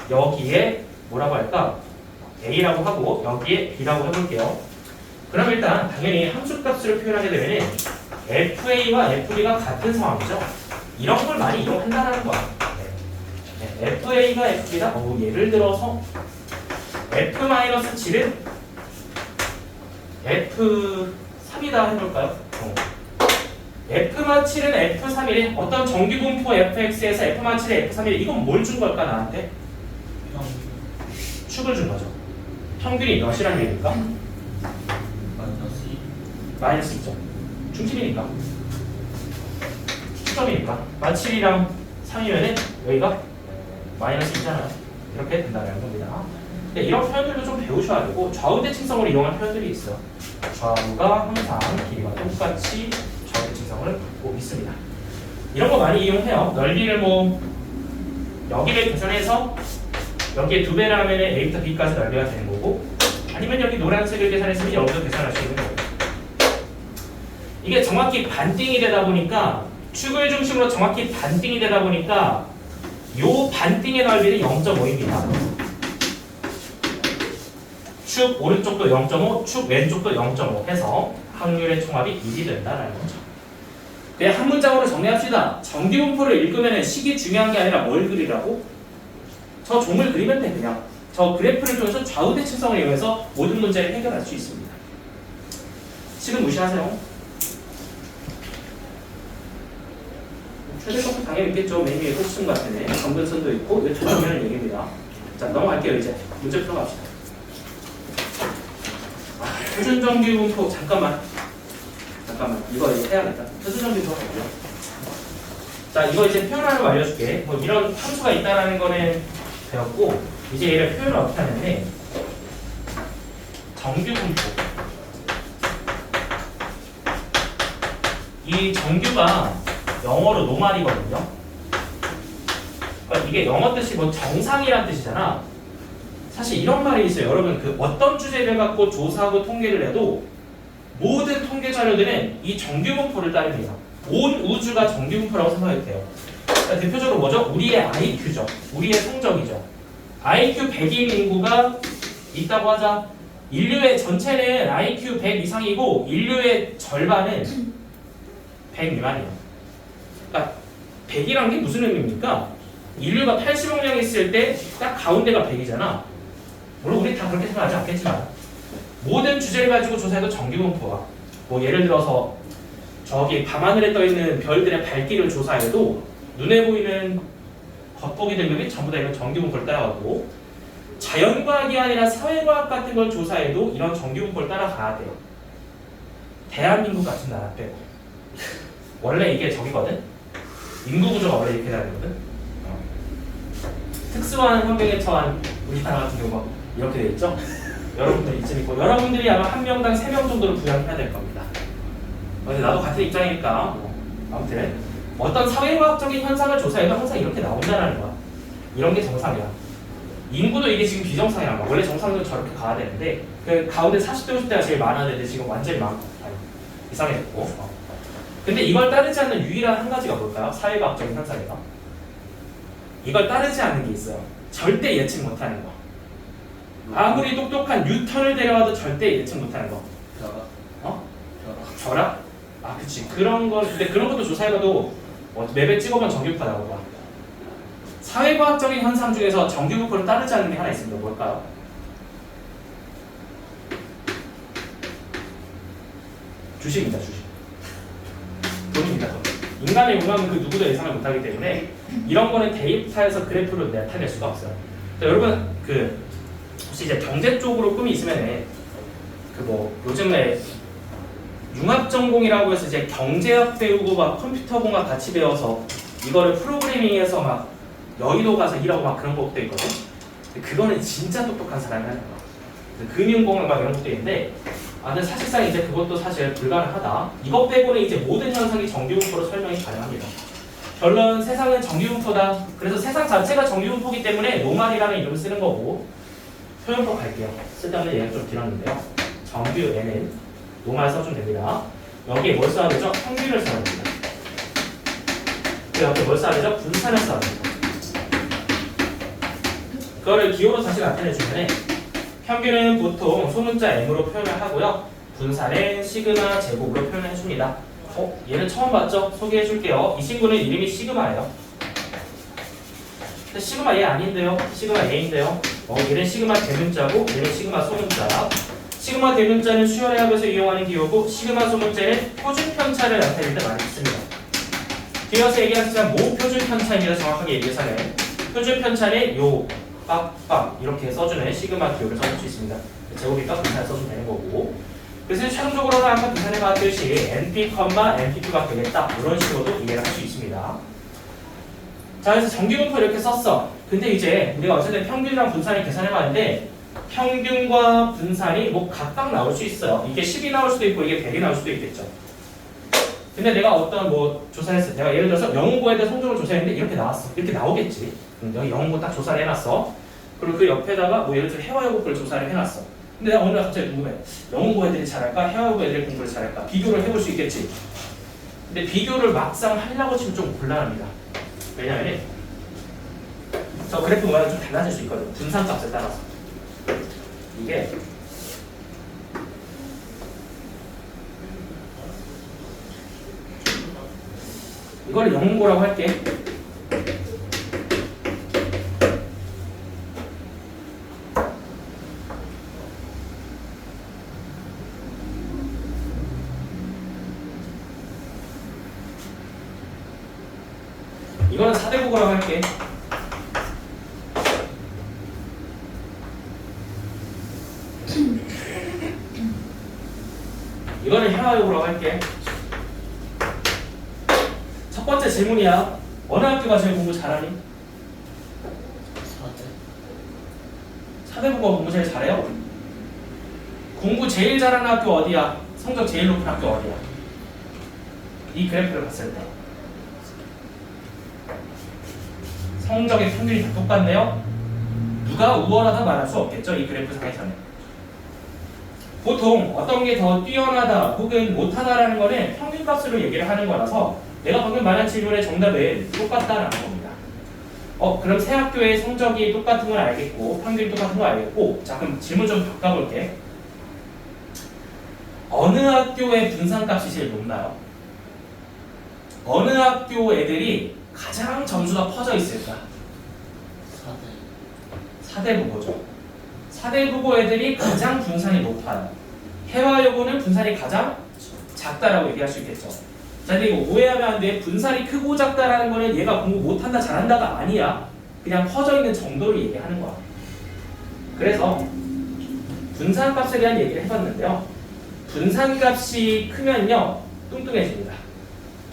여기에 뭐라고 할까? a라고 하고 여기에 b라고 해볼게요. 그럼 일단 당연히 함수값을 표현하게 되면 fa와 fb가 같은 상황이죠. 이런 걸 많이 이용한다는 거야. fa가 fb다. 예를 들어서 f-7은 f3이다 해볼까요? f-7은 f3이 어떤 정규분포 fx에서 f-7에 f3이 이건 뭘 준 걸까 나한테? 축을 준 거죠. 평균이 몇이라는 얘기입니까? 마이너스 2점. 중심이니까. 축점이니까. 7이랑 3이면은 여기가 마이너스 2잖아요. 이렇게 된다는 겁니다. 근데 이런 표현들도 좀 배우셔야 되고 좌우대칭성을 이용한 표현들이 있어요. 좌우가 항상 길이와 똑같이 좌우대칭성을 갖고 있습니다. 이런 거 많이 이용해요. 넓이를 뭐 여기를 계산해서 여기에 2배를 하면 A부터 B까지 넓이가 되는 거고 아니면 여기 노란색을 계산했으면 여기도 계산할 수 있는 거고 이게 정확히 반띵이 되다 보니까 축을 중심으로 정확히 반띵이 되다 보니까 요 반띵의 넓이는 0.5입니다. 축 오른쪽도 0.5, 축 왼쪽도 0.5 해서 확률의 총합이 1이 된다는 거죠. 그냥 한 문장으로 정리합시다. 정규분포를 읽으면 식이 중요한 게 아니라 뭘 그리라고? 저 종을 그리면 돼 그냥. 저 그래프를 통해서 좌우대칭성을 이용해서 모든 문제를 해결할 수 있습니다. 식은 무시하세요. 최대값도 당연히 있겠죠. 맨 위에 곱셈 같은 애. 점근선도 있고 이거 찾아보면 얘기입니다. 자 넘어갈게요 이제. 문제 풀어갑시다. 표준정규분포 잠깐만 이거 해야겠다. 표준정규분포 해볼게요. 자 이거 이제 표현하는 거 알려줄게. 뭐 이런 함수가 있다라는 거는 배웠고 이제 얘를 표현을 어떻게 하는데 정규분포 이 정규가 영어로 노말이거든요. 그러니까 이게 영어 뜻이 뭐 정상이란 뜻이잖아. 사실 이런 말이 있어요. 여러분 그 어떤 주제를 갖고 조사하고 통계를 해도 모든 통계 자료들은 이 정규분포를 따릅니다. 온 우주가 정규분포라고 생각해도 돼요. 그러니까 대표적으로 뭐죠? 우리의 IQ죠. 우리의 성적이죠. IQ 100인 인구가 있다고 하자. 인류의 전체는 IQ 100 이상이고 인류의 절반은 100 미만이에요. 그러니까 100이란 게 무슨 의미입니까? 인류가 80억 명 있을 때 딱 가운데가 100이잖아. 물론 우리 다 그렇게 생각하지 않겠지만 모든 주제를 가지고 조사해도 정규분포가 뭐 예를 들어서 저기 밤하늘에 떠있는 별들의 밝기를 조사해도 눈에 보이는 겉보기 등급이 전부 다 이런 정규분포를 따라가고 자연과학이 아니라 사회과학 같은 걸 조사해도 이런 정규분포를 따라가야 돼요. 대한민국 같은 나라 빼고 원래 이게 저기거든. 인구구조가 원래 이렇게 돼야 되거든. 특수한 환경에 처한 우리나라 같은 경우가 이렇게 돼 있죠. 여러분들 이쯤 있고 여러분들이 아마 한 명당 3명 정도로 부양해야 될 겁니다. 근데 나도 같은 입장이니까 아무튼 어떤 사회과학적인 현상을 조사해도 항상 이렇게 나온다는 거야. 이런 게 정상이야. 인구도 이게 지금 비정상이란 거야. 원래 정상도 저렇게 가야 되는데 그 가운데 40대 50대가 제일 많았는데 지금 완전히 이상해졌고 근데 이걸 따르지 않는 유일한 한 가지가 뭘까요? 사회과학적인 현상이다. 이걸 따르지 않는 게 있어요. 절대 예측 못하는 거. 아무리 똑똑한 뉴턴을 데려와도 절대 예측 못하는 거. 벼락. 어? 벼락. 벼락? 아, 그치. 그런 건 근데 그런 것도 조사해봐도 맵에 찍어본 정규부파 나오고. 사회과학적인 현상 중에서 정규부포를 따르지 않는 게 하나 있습니다. 뭘까요? 주식입니다. 주식. 돈입니다. 돈. 인간의 욕망은 그 누구도 예상을 못하기 때문에 이런 거는 데이터에서 그래프로 나타낼 수가 없어요. 여러분 혹시 이제 경제 쪽으로 꿈이 있으면 요즘에 융합전공이라고 해서 이제 경제학 배우고 막 컴퓨터공학 같이 배워서 이거를 프로그래밍해서 막 여의도 가서 일하고 막 그런 것도 있거든. 근데 그거는 진짜 똑똑한 사람이 하는 거야. 금융공학 막 이런 것도 있는데 근데 사실상 이제 그것도 사실 불가능하다. 이것 빼고는 이제 모든 현상이 정규분포로 설명이 가능합니다. 결론 세상은 정규분포다. 그래서 세상 자체가 정규분포이기 때문에 노말이라는 이름을 쓰는 거고 표현법 갈게요. 쓸데없는 얘기가 좀 길었는데요. 정규 n은 노말 써주면 됩니다. 여기에 뭘 써야 되죠? 평균을 써야 됩니다. 그 옆에 뭘 써야 되죠? 분산을 써야 됩니다. 그거를 기호로 다시 나타내주면 평균은 보통 소문자 m으로 표현을 하고요. 분산은 시그마 제곱으로 표현을 해줍니다. 얘는 처음 봤죠? 소개해줄게요. 이 친구는 이름이 시그마예요. 근데 시그마 얘 아닌데요? 시그마 A인데요? 얘는 시그마 대문자고 얘는 시그마 소문자. 시그마 대문자는 수열해학에서 이용하는 기호고 시그마 소문자는 표준 편차를 나타낼 때 많이 씁니다. 뒤에서 얘기하지만 모표준 편차입니다. 정확하게 얘기해서는 표준 편차는 요 빡빡 이렇게 써주는 시그마 기호를 써줄 수 있습니다. 제곱이니까 분산을 써주면 되는 거고. 그래서 최종적으로는 아까 분산해 봤듯이 NP, NP2가 되겠다. 이런 식으로도 이해를 할 수 있습니다. 자, 그래서 정규분포 이렇게 썼어. 근데 이제 우리가 어쨌든 평균이랑 분산을 계산해 봤는데 평균과 분산이 각각 나올 수 있어요. 이게 10이 나올 수도 있고 이게 100이 나올 수도 있겠죠. 근데 내가 어떤 조사했어. 내가 예를 들어서 영웅고에 대해 성적을 조사했는데 이렇게 나왔어. 이렇게 나오겠지. 여기 영웅고 딱 조사를 해놨어. 그리고 그 옆에다가 예를 들어 해화여고를 조사를 해놨어. 근데 내가 오늘 갑자기 궁금해. 영웅고 애들이 잘할까? 해화여고 애들이 공부를 잘할까? 비교를 해볼 수 있겠지. 근데 비교를 막상 하려고 치면 좀 곤란합니다. 왜냐면 저 그래프 모양이 좀 달라질 수 있거든. 분산값에 따라서. 이게 이걸 영웅고라고 할게. 이거는 4대국어라고 할게. 이거는 해화여고라고 할게. 첫 번째 질문이야. 어느 학교가 제일 공부 잘하니? 4대. 4대국어 공부 제일 잘해요? 공부 제일 잘하는 학교 어디야? 성적 제일 높은 학교 어디야? 이 그래프를 봤을 때 성적의 평균이 다 똑같네요? 누가 우월하다 말할 수 없겠죠? 이 그래프 상에서는. 보통 어떤 게 더 뛰어나다 혹은 못하다라는 거는 평균값으로 얘기를 하는 거라서 내가 방금 말한 질문의 정답은 똑같다라는 겁니다. 그럼 세 학교의 성적이 똑같은 건 알겠고 평균이 똑같은 건 알겠고 자 그럼 질문 좀 바꿔볼게. 어느 학교의 분산값이 제일 높나요? 어느 학교 애들이 가장 점수가 퍼져 있을까? 4대. 4대국어죠. 4대국어 애들이 가장 분산이 높아요. 해화여고는 분산이 가장 작다라고 얘기할 수 있겠죠. 자, 근데 이거 오해하면 안 돼. 분산이 크고 작다라는 거는 얘가 공부 못한다 잘한다가 아니야. 그냥 퍼져 있는 정도를 얘기하는 거야. 그래서 분산값에 대한 얘기를 해봤는데요. 분산값이 크면요 뚱뚱해집니다.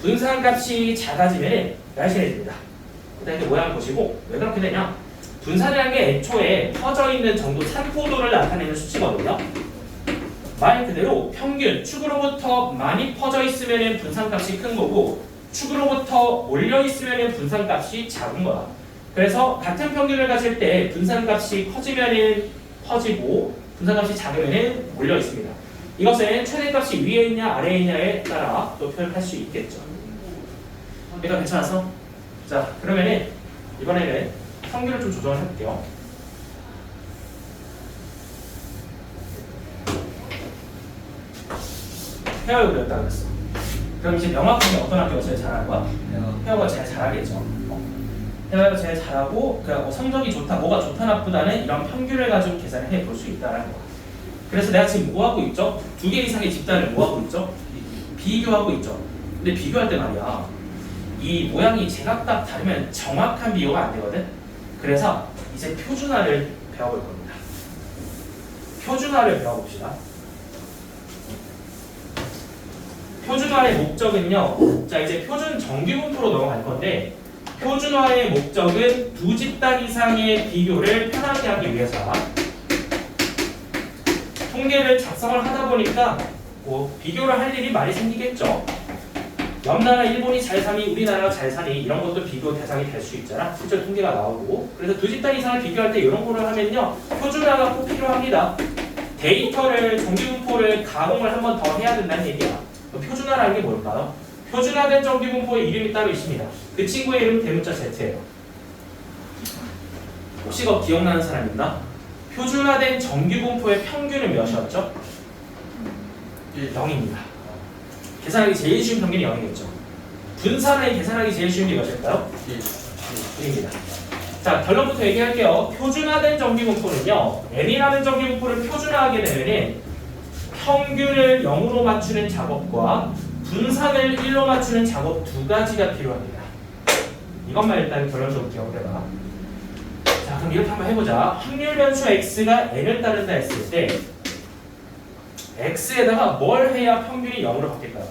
분산값이 작아지면 날씬해집니다. 일단 이 모양을 보시고 왜 그렇게 되냐? 분산이라는 게 애초에 퍼져 있는 정도 산포도를 나타내는 수치거든요. 말 그대로 평균 축으로부터 많이 퍼져 있으면 분산값이 큰 거고 축으로부터 몰려 있으면 분산값이 작은 거야. 그래서 같은 평균을 가질 때 분산값이 커지면 퍼지고 분산값이 작으면 몰려 있습니다. 이것은 최대값이 위에 있냐 아래에 있냐에 따라 또 표현할 수 있겠죠. 얘가 괜찮아서? 자 그러면은 이번에는 평균을 좀 조정을 해볼게요. 페어를 그렸다 그랬어. 그럼 이제 명확하게 어떤 학교가 제일 잘하는 거야? 페어가 제일 잘하겠죠. 페어가 제일 잘하고 그래갖고 성적이 좋다, 뭐가 좋다 나쁘다는 이런 평균을 가지고 계산을 해볼 수 있다는 거야. 그래서 내가 지금 뭐 하고 있죠? 2개 이상의 집단을 뭐 하고 있죠? 비교하고 있죠. 근데 비교할 때 말이야, 이 모양이 제각각 다르면 정확한 비교가 안 되거든. 그래서 이제 표준화를 배워볼 겁니다. 표준화를 배워봅시다. 표준화의 목적은요, 자 이제 표준 정규분포로 넘어갈 건데, 표준화의 목적은 두 집단 이상의 비교를 편하게 하기 위해서 통계를 작성을 하다 보니까 뭐 비교를 할 일이 많이 생기겠죠. 옆 나라 일본이 잘 사니 우리나라가 잘 사니 이런 것도 비교 대상이 될 수 있잖아. 실제 통계가 나오고. 그래서 두 집단 이상을 비교할 때 이런 거를 하면요, 표준화가 꼭 필요합니다. 데이터를 정규분포를 가공을 한 번 더 해야 된다는 얘기야. 표준화라는 게 뭘까요? 표준화된 정규분포의 이름이 따로 있습니다. 그 친구의 이름은 대문자 Z예요. 혹시 이거 기억나는 사람 있나? 표준화된 정규분포의 평균은 몇이었죠? 0입니다. 계산하기 제일 쉬운 평균이 0이겠죠. 분산을 계산하기 제일 쉬운 게 몇일까요? 1입니다. 자, 결론부터 얘기할게요. 표준화된 정규분포는요, n이라는 정규분포를 표준화하게 되면은 평균을 0으로 맞추는 작업과 분산을 1로 맞추는 작업 두 가지가 필요합니다. 이것만 일단 결론적으로 기억을 해봐. 자, 그럼 이렇게 한번 해보자. 확률 변수 x가 n을 따른다 했을 때 x에다가 뭘 해야 평균이 0으로 바뀔까요?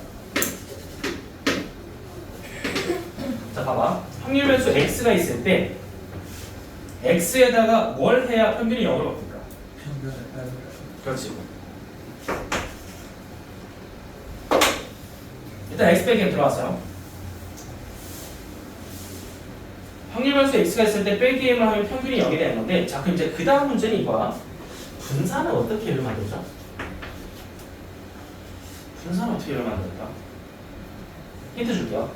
자, 봐봐. 확률 변수 x가 있을 때 x에다가 뭘 해야 평균이 0으로 바뀔까? 그렇지. 일단 x 빼기에 들어왔어요. 확률 변수 x가 있을 때 빼기에만 하면 평균이 0이 되는 건데, 자 그럼 이제 그 다음 문제는 이거야. 분산은 어떻게 일을 만들죠? 분산은 어떻게 일을 만들까? 힌트 줄게요.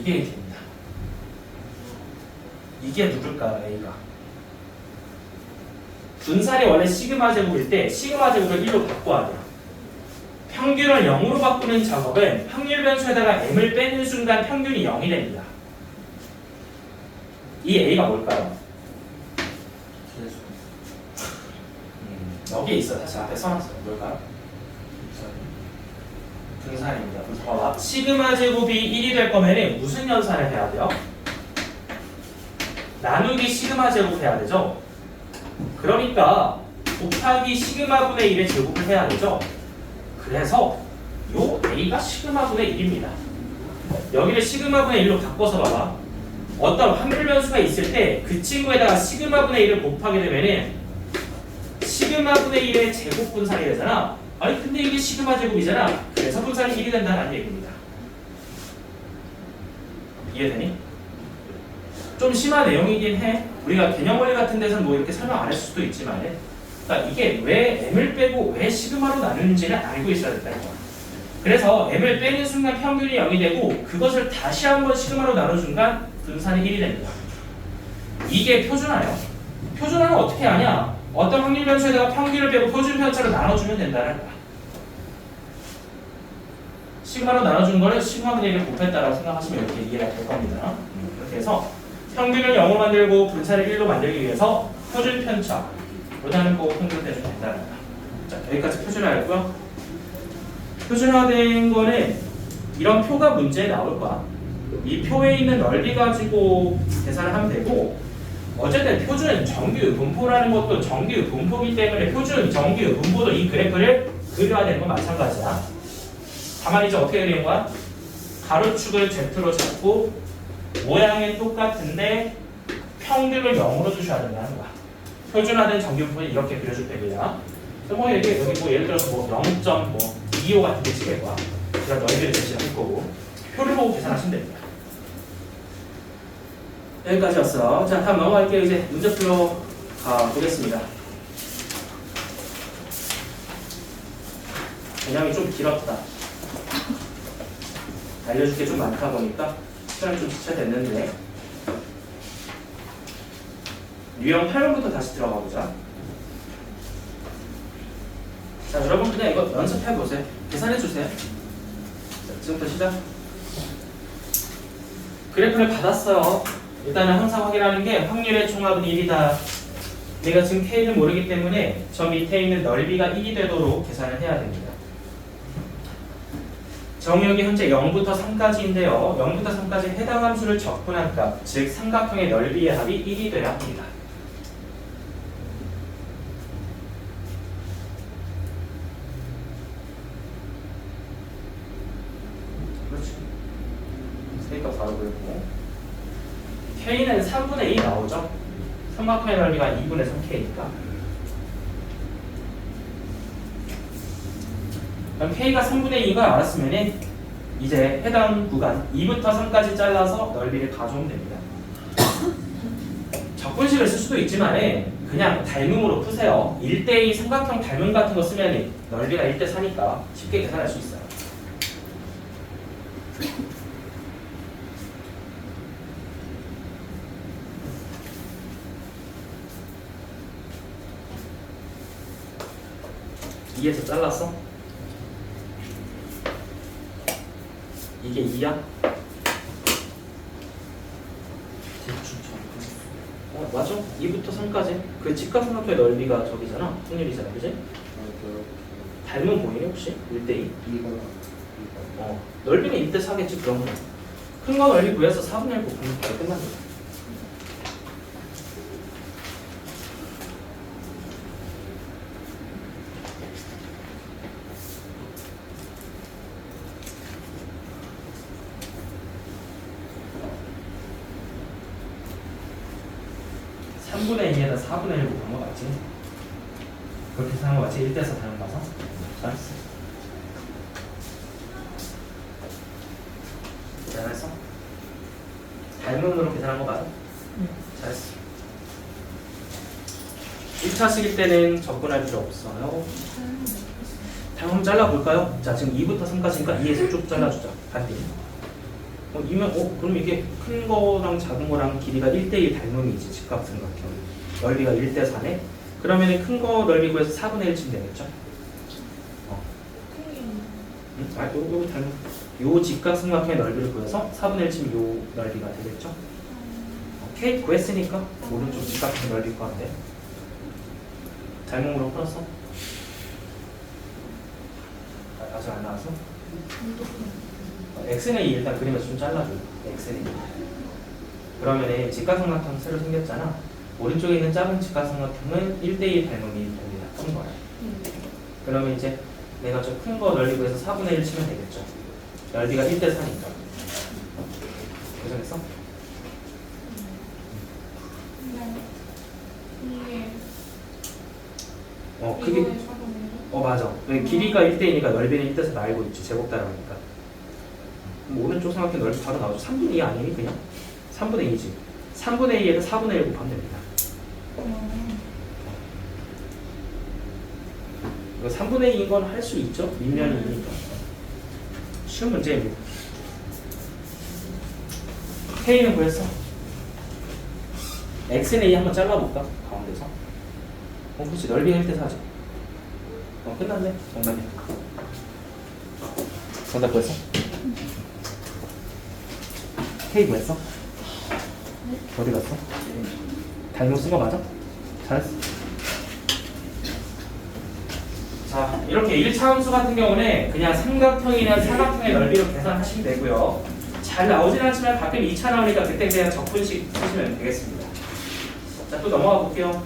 이게 힌트입니다. 이게 누굴까? A가. 분산이 원래 시그마 제곱일 때 시그마 제곱을 1로 바꿔야 돼요. 평균을 0으로 바꾸는 작업은 확률 변수에다가 m을 빼는 순간 평균이 0이 됩니다. 이 A가 뭘까요? 여기에 있어. 사실 앞에 써놨어요. 뭘까요? 분산입니다. 봐봐. 시그마 제곱이 1이 될 거면 무슨 연산을 해야 돼요? 나누기 시그마 제곱 해야 되죠? 그러니까 곱하기 시그마분의 1의 제곱을 해야 되죠? 그래서 요 A가 시그마분의 1입니다. 여기를 시그마분의 1로 바꿔서 봐봐. 어떤 확률 변수가 있을 때 그 친구에다가 시그마분의 1을 곱하게 되면은 시그마분의 1의 제곱 분산이 되잖아. 아니 근데 이게 시그마 제곱이잖아. 그래서 분산이 1이 된다는 얘기입니다. 이해되니? 좀 심한 내용이긴 해. 우리가 개념 원리 같은 데서는 뭐 이렇게 설명 안 했을 수도 있지만, 그러니까 이게 왜 m을 빼고 왜 시그마로 나누는지를 알고 있어야 된다는 거야. 그래서 m을 빼는 순간 평균이 0이 되고 그것을 다시 한번 시그마로 나누는 순간 분산이 1이 됩니다. 이게 표준화예요. 표준화는 어떻게 하냐? 어떤 확률 변수에다가 평균을 빼고 표준 편차로 나눠주면 된다는 거야. 시그마로 나눠주는 거를 시그마분의 1을 곱했다라고 생각하시면 이렇게 이해가 될 겁니다. 이렇게 해서 평균을 0으로 만들고 분산을 1로 만들기 위해서 표준 편차 보다는 꼭 평균해주면 된다는 거야. 자, 여기까지 표준화였고요. 표준화된 거는 이런 표가 문제에 나올 거야. 이 표에 있는 넓이 가지고 계산을 하면 되고, 어쨌든 표준은 정규 분포라는 것도 정규 분포이기 때문에 표준 정규 분포도 이 그래프를 그려야 되는 건 마찬가지야. 다만 이제 어떻게 그리는 거야? 가로축을 Z로 잡고 모양은 똑같은데 평균을 0으로 주셔야 된다는 거야. 표준화된 정규분포는 이렇게 그려줄 때입니다. 그래서 뭐 여기 뭐 예를 들어서 뭐 0.25 같은 게 찍을 거야. 그럼 너희들이 제시를 할 거고 표를 보고 계산하시면 됩니다. 여기까지 왔어. 자, 다음 넘어갈게요. 이제 문제풀로 가보겠습니다. 개념이 좀 길었다. 알려줄 게 좀 많다 보니까 시간이 좀 지체됐는데 유형 8번부터 다시 들어가 보자. 자, 여러분 그냥 이거 연습해 보세요. 계산해 주세요. 자, 지금부터 시작. 그래프를 받았어요. 일단은 항상 확인하는 게 확률의 총합은 1이다. 내가 지금 K를 모르기 때문에 저 밑에 있는 넓이가 1이 되도록 계산을 해야 됩니다. 정의역이 현재 0부터 3까지인데요. 0부터 3까지 해당 함수를 적분한 값, 즉 삼각형의 넓이의 합이 1이 돼야 합니다. 그렇지. 그러니까 바로 그랬고 K는 3분의 2 나오죠? 삼각형의 넓이가 2분의 3K니까. 그럼 K가 3분의 2가 알았으면 이제 해당 구간 2부터 3까지 잘라서 넓이를 가져오면 됩니다. 적분식을 쓸 수도 있지만 그냥 닮음으로 푸세요. 1대2 삼각형 닮음 같은 거 쓰면 넓이가 1대 4니까 쉽게 계산할 수 있어요. 이에서 잘랐어? 이게 2야? 맞아. 2부터 3까지 그 직각삼각형의 넓이가 저기잖아. 확률이잖아. 그지? 닮은 보이니 혹시? 1대2? 넓이는 1대 4겠지 그럼. 큰 거 넓이 구해서 4분의 1 곱하면 바로 끝납니다. (3분의 2에다 4분의 1 곱한 거 맞지? 그렇게 사는 거 맞지? 1대 4 다른 거서? 잘했어. 잘했어? 닮음으로 계산한 거 맞아? 잘했어. 1차 식일 때는 접근할 필요 없어요. 다음 잘라볼까요? 자, 지금 2부터 3까지니까 2에서 쭉 잘라주자. 반대. 그럼 이게 큰 거랑 작은 거랑 길이가 1대1 닮음이지. 직각삼각형. 넓이가 1대 4네. 그러면 큰 거 넓이 구해서 4분의 1 치면 되겠죠? 요거 닮음. 요 직각삼각형의 넓이를 구해서 4분의 1 치면 요 넓이가 되겠죠? K 구했으니까 오른쪽 직각형 넓이 구한대. 닮음으로 풀었어? 아직 안 나왔어? X는 2 일단 그림에서 좀 잘라줘. X는 2. 그러면 직각삼각형 새로 생겼잖아. 오른쪽에 있는 작은 직각삼각형은 1대1 닮음이 됩니다. 큰 거야. 그러면 이제 내가 저 큰 거 넓이 구해서 4분의 1 치면 되겠죠. 넓이가 1대 4니까. 고생했어? 그게 맞아. 왜 길이가 1대2니까 넓이는 1대 4 알고 있지. 제곱 따라가니까. 오른쪽 삼각형 넓이 바로 나오죠. 3분의 2 아니니 그냥? 3분의 2지. 3분의 2에서 4분의 1 곱하면 됩니다. 이거 3분의 2인 건 할 수 있죠? 밑면이니까. 쉬운 문제입니다. K는 구했어. X는 A 한번 잘라볼까? 가운데서. 그렇지. 넓이가 1대 4지. 끝났네. 정답이야. 정답 구했어? K 구했어? 어디 갔어? 닮음 쓴 거 맞아? 잘했어. 자, 이렇게 1차 함수 같은 경우는 그냥 삼각형이나 사각형의 넓이로 계산하시면 되고요. 잘 나오진 않지만 가끔 2차 나오니까 그때 그냥 적분식 쓰시면 되겠습니다. 자, 또 넘어가 볼게요.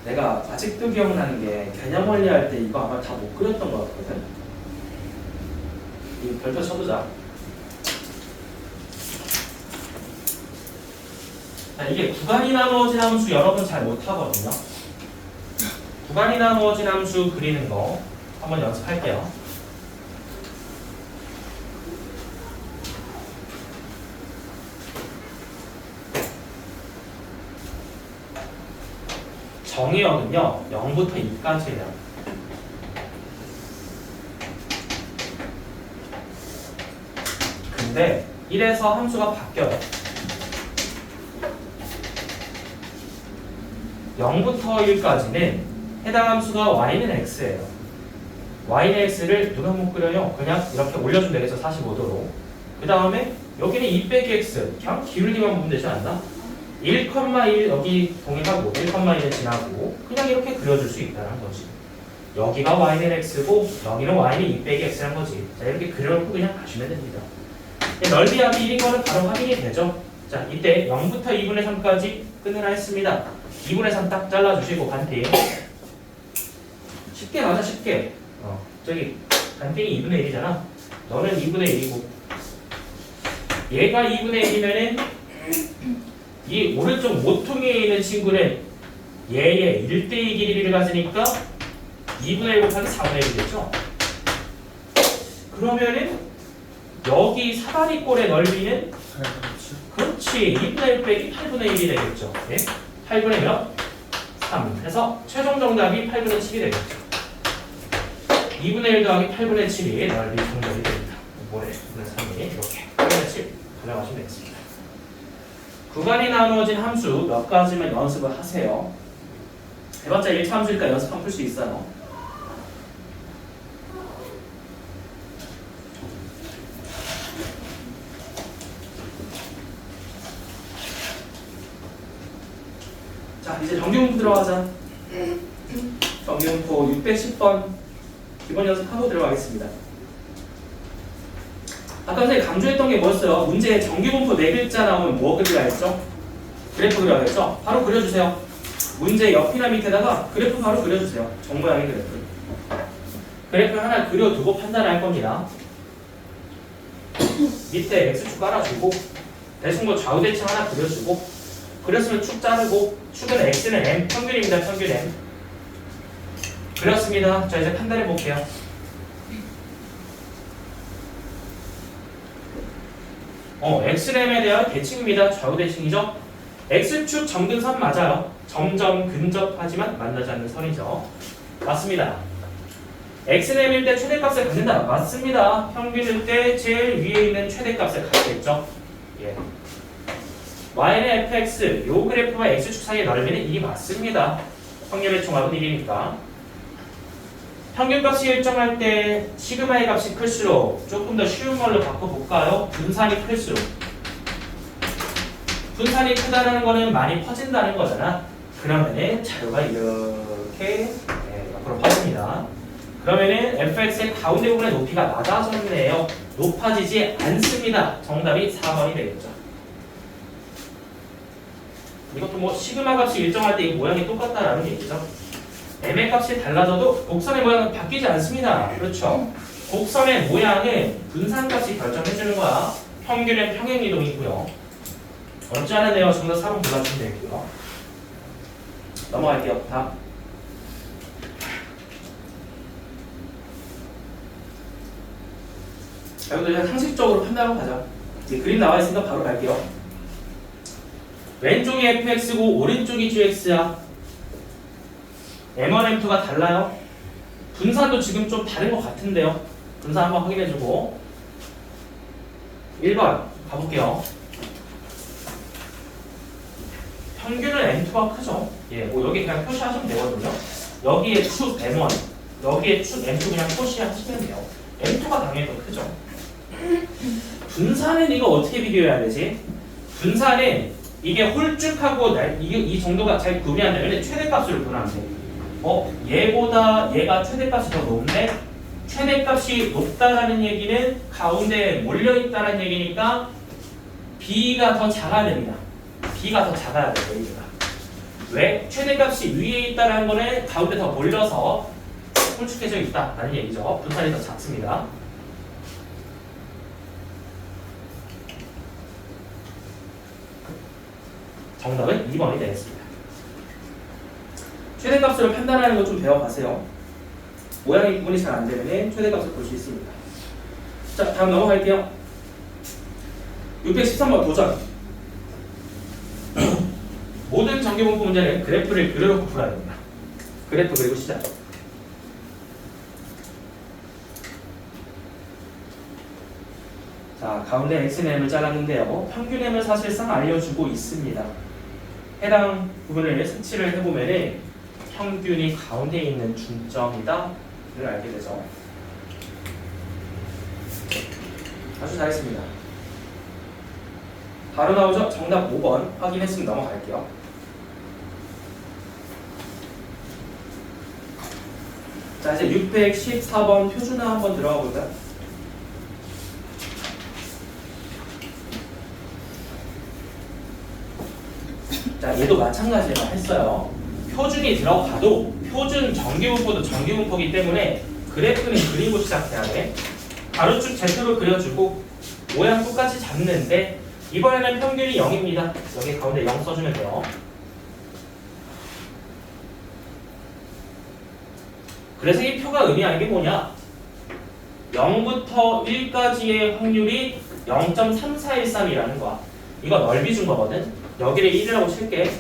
내가 아직도 기억나는 게 개념 원리 할 때 이거 아마 다 못 그렸던 것 같거든. 이 별표 쳐보자. 이게 구간이 나누어진 함수 여러분 잘 못하거든요. 구간이 나누어진 함수 그리는 거 한번 연습할게요. 정의역은요 0부터 2까지예요. 근데 1에서 함수가 바뀌어요. 0부터 1까지는 해당 함수가 y는 x예요. y는 x를 눈 한번 그려요. 그냥 이렇게 올려주면 되겠죠. 45도로. 그 다음에 여기는 2 빼기 x. 그냥 기울기만 보면 되지 않나? 1,1 여기 동일하고 1,1을 지나고 그냥 이렇게 그려줄 수 있다는 거지. 여기가 y는 x고 여기는 y는 2 빼기 x란 거지. 자, 이렇게 그려놓고 그냥 가시면 됩니다. 넓이 합이 1인 거는 바로 확인이 되죠. 자, 이때 0부터 2분의 3까지 끝내라 했습니다. 2분의 3 딱 잘라주시고 반띵. 쉽게 맞아 쉽게. 저기 반띵이 2분의 1이잖아. 너는 2분의 1이고 얘가 2분의 1이면은 이 오른쪽 모퉁이에 있는 친구는 얘의 1대2 길이를 가지니까 2분의 1 곱하기 4분의 1이겠죠. 그러면은 여기 사다리꼴의 넓이는 그렇지 2분의 1 빼기 8분의 1이 되겠죠. 네? 8분의 몇? 3 해서 최종 정답이 8분의 7이 되겠죠. 2분의 1 더하기 8분의 7이 넓이 정답이 됩니다. 모래 2분의 3이 이렇게 8분의 7 가져가시면 되겠습니다. 구간이 나누어진 함수 몇 가지만 연습을 하세요. 해봤자 1차 함수니까 연습하면 풀 수 있어요. 자, 이제 정규문법 들어가자. 정규문법 610번 기본 연습하고 들어가겠습니다. 아까 선생님 강조했던 게 뭐였어요? 문제에 정규문법 4글자 나오면 뭐 그리라 했죠? 그래프 그리라 했죠? 바로 그려주세요. 문제 옆이나 밑에다가 그래프 바로 그려주세요. 정모양의 그래프. 그래프 하나 그려두고 판단할 겁니다. 밑에 x축 깔아주고 대승고 좌우대칭 하나 그려주고 그렸으면 축 자르고 축은 x는 m, 평균입니다. 평균 m. 그렸습니다. 자, 이제 판단해 볼게요. x램에 대한 대칭입니다. 좌우대칭이죠. x축 점근선 맞아요. 점점 근접하지만 만나지 않는 선이죠. 맞습니다. x램일 때 최대값을 갖는다. 맞습니다. 평균일 때 제일 위에 있는 최대값을 갖겠죠. 예. y는 fx, 요 그래프와 x축 사이의 넓이는 1이 맞습니다. 확률의 총합은 1이니까. 평균값이 일정할 때 시그마의 값이 클수록 조금 더 쉬운 걸로 바꿔볼까요? 분산이 클수록. 분산이 크다는 거는 많이 퍼진다는 거잖아. 그러면은 자료가 이렇게 옆으로 퍼집니다. 그러면은 fx의 가운데 부분의 높이가 낮아졌네요. 높아지지 않습니다. 정답이 4번이 되겠죠. 이것도 뭐 시그마 값이 일정할 때 이 모양이 똑같다라는 얘기죠. m의 값이 달라져도 곡선의 모양은 바뀌지 않습니다. 그렇죠. 곡선의 모양은 분산값이 결정해주는 거야. 평균은 평행이동이고요. 어렵지 않은데요. 정답 4번 골라주시면 되고요. 넘어갈게요. 다음. 자, 이것도 상식적으로 판단하고 가자. 이제 그림 나와 있으니까 바로 갈게요. 왼쪽이 fx고 오른쪽이 gx야. m1, m2가 달라요. 분산도 지금 좀 다른 것 같은데요. 분산 한번 확인해주고 1번 가볼게요. 평균은 m2가 크죠. 예, 뭐 여기 그냥 표시하시면 되거든요. 여기에 축 m1, 여기에 축 m2 그냥 표시하시면 돼요. m2가 당연히 더 크죠. 분산은 이거 어떻게 비교해야 되지? 분산은 이게 홀쭉하고 이 정도가 잘 구분이 안 되면 최대값으로 구분하면 돼. 얘보다 얘가 최대값이 더 높네? 최대값이 높다라는 얘기는 가운데에 몰려있다는 얘기니까 B가 더 작아야 됩니다. B가 더 작아야 돼요. 여기가. 왜? 최대값이 위에 있다는 거는 가운데 더 몰려서 홀쭉해져 있다라는 얘기죠. 분산이 더 작습니다. 정답은 2번이 되겠습니다. 최대값으로 판단하는 거 좀 배워가세요. 모양이 구분이 잘 안 되면 최대값을 볼 수 있습니다. 자, 다음 넘어갈게요. 613번 도전. 모든 정규분포 문제는 그래프를 그려놓고 풀어야 됩니다. 그래프 그리고 시작. 자, 가운데 xnm을 잘랐는데요. 평균m을 사실상 알려주고 있습니다. 해당 부분을 색칠을 해보면 평균이 가운데 있는 중점이다를 알게 되죠. 아주 잘했습니다. 바로 나오죠? 정답 5번 확인했으면 넘어갈게요. 자, 이제 614번 표준화 한번 들어가 볼까요? 자, 얘도 마찬가지로 했어요. 표준이 들어가도 표준 정규분포도 정규분포이기 때문에 그래프는 그리고 시작해야 돼. 가로축 Z로 그려주고 모양 똑같이 잡는데 이번에는 평균이 0입니다. 여기 가운데 0 써주면 돼요. 그래서 이 표가 의미하는 게 뭐냐? 0부터 1까지의 확률이 0.3413이라는 거야. 이거 넓이 준 거거든. 여기를 1이라고 칠게.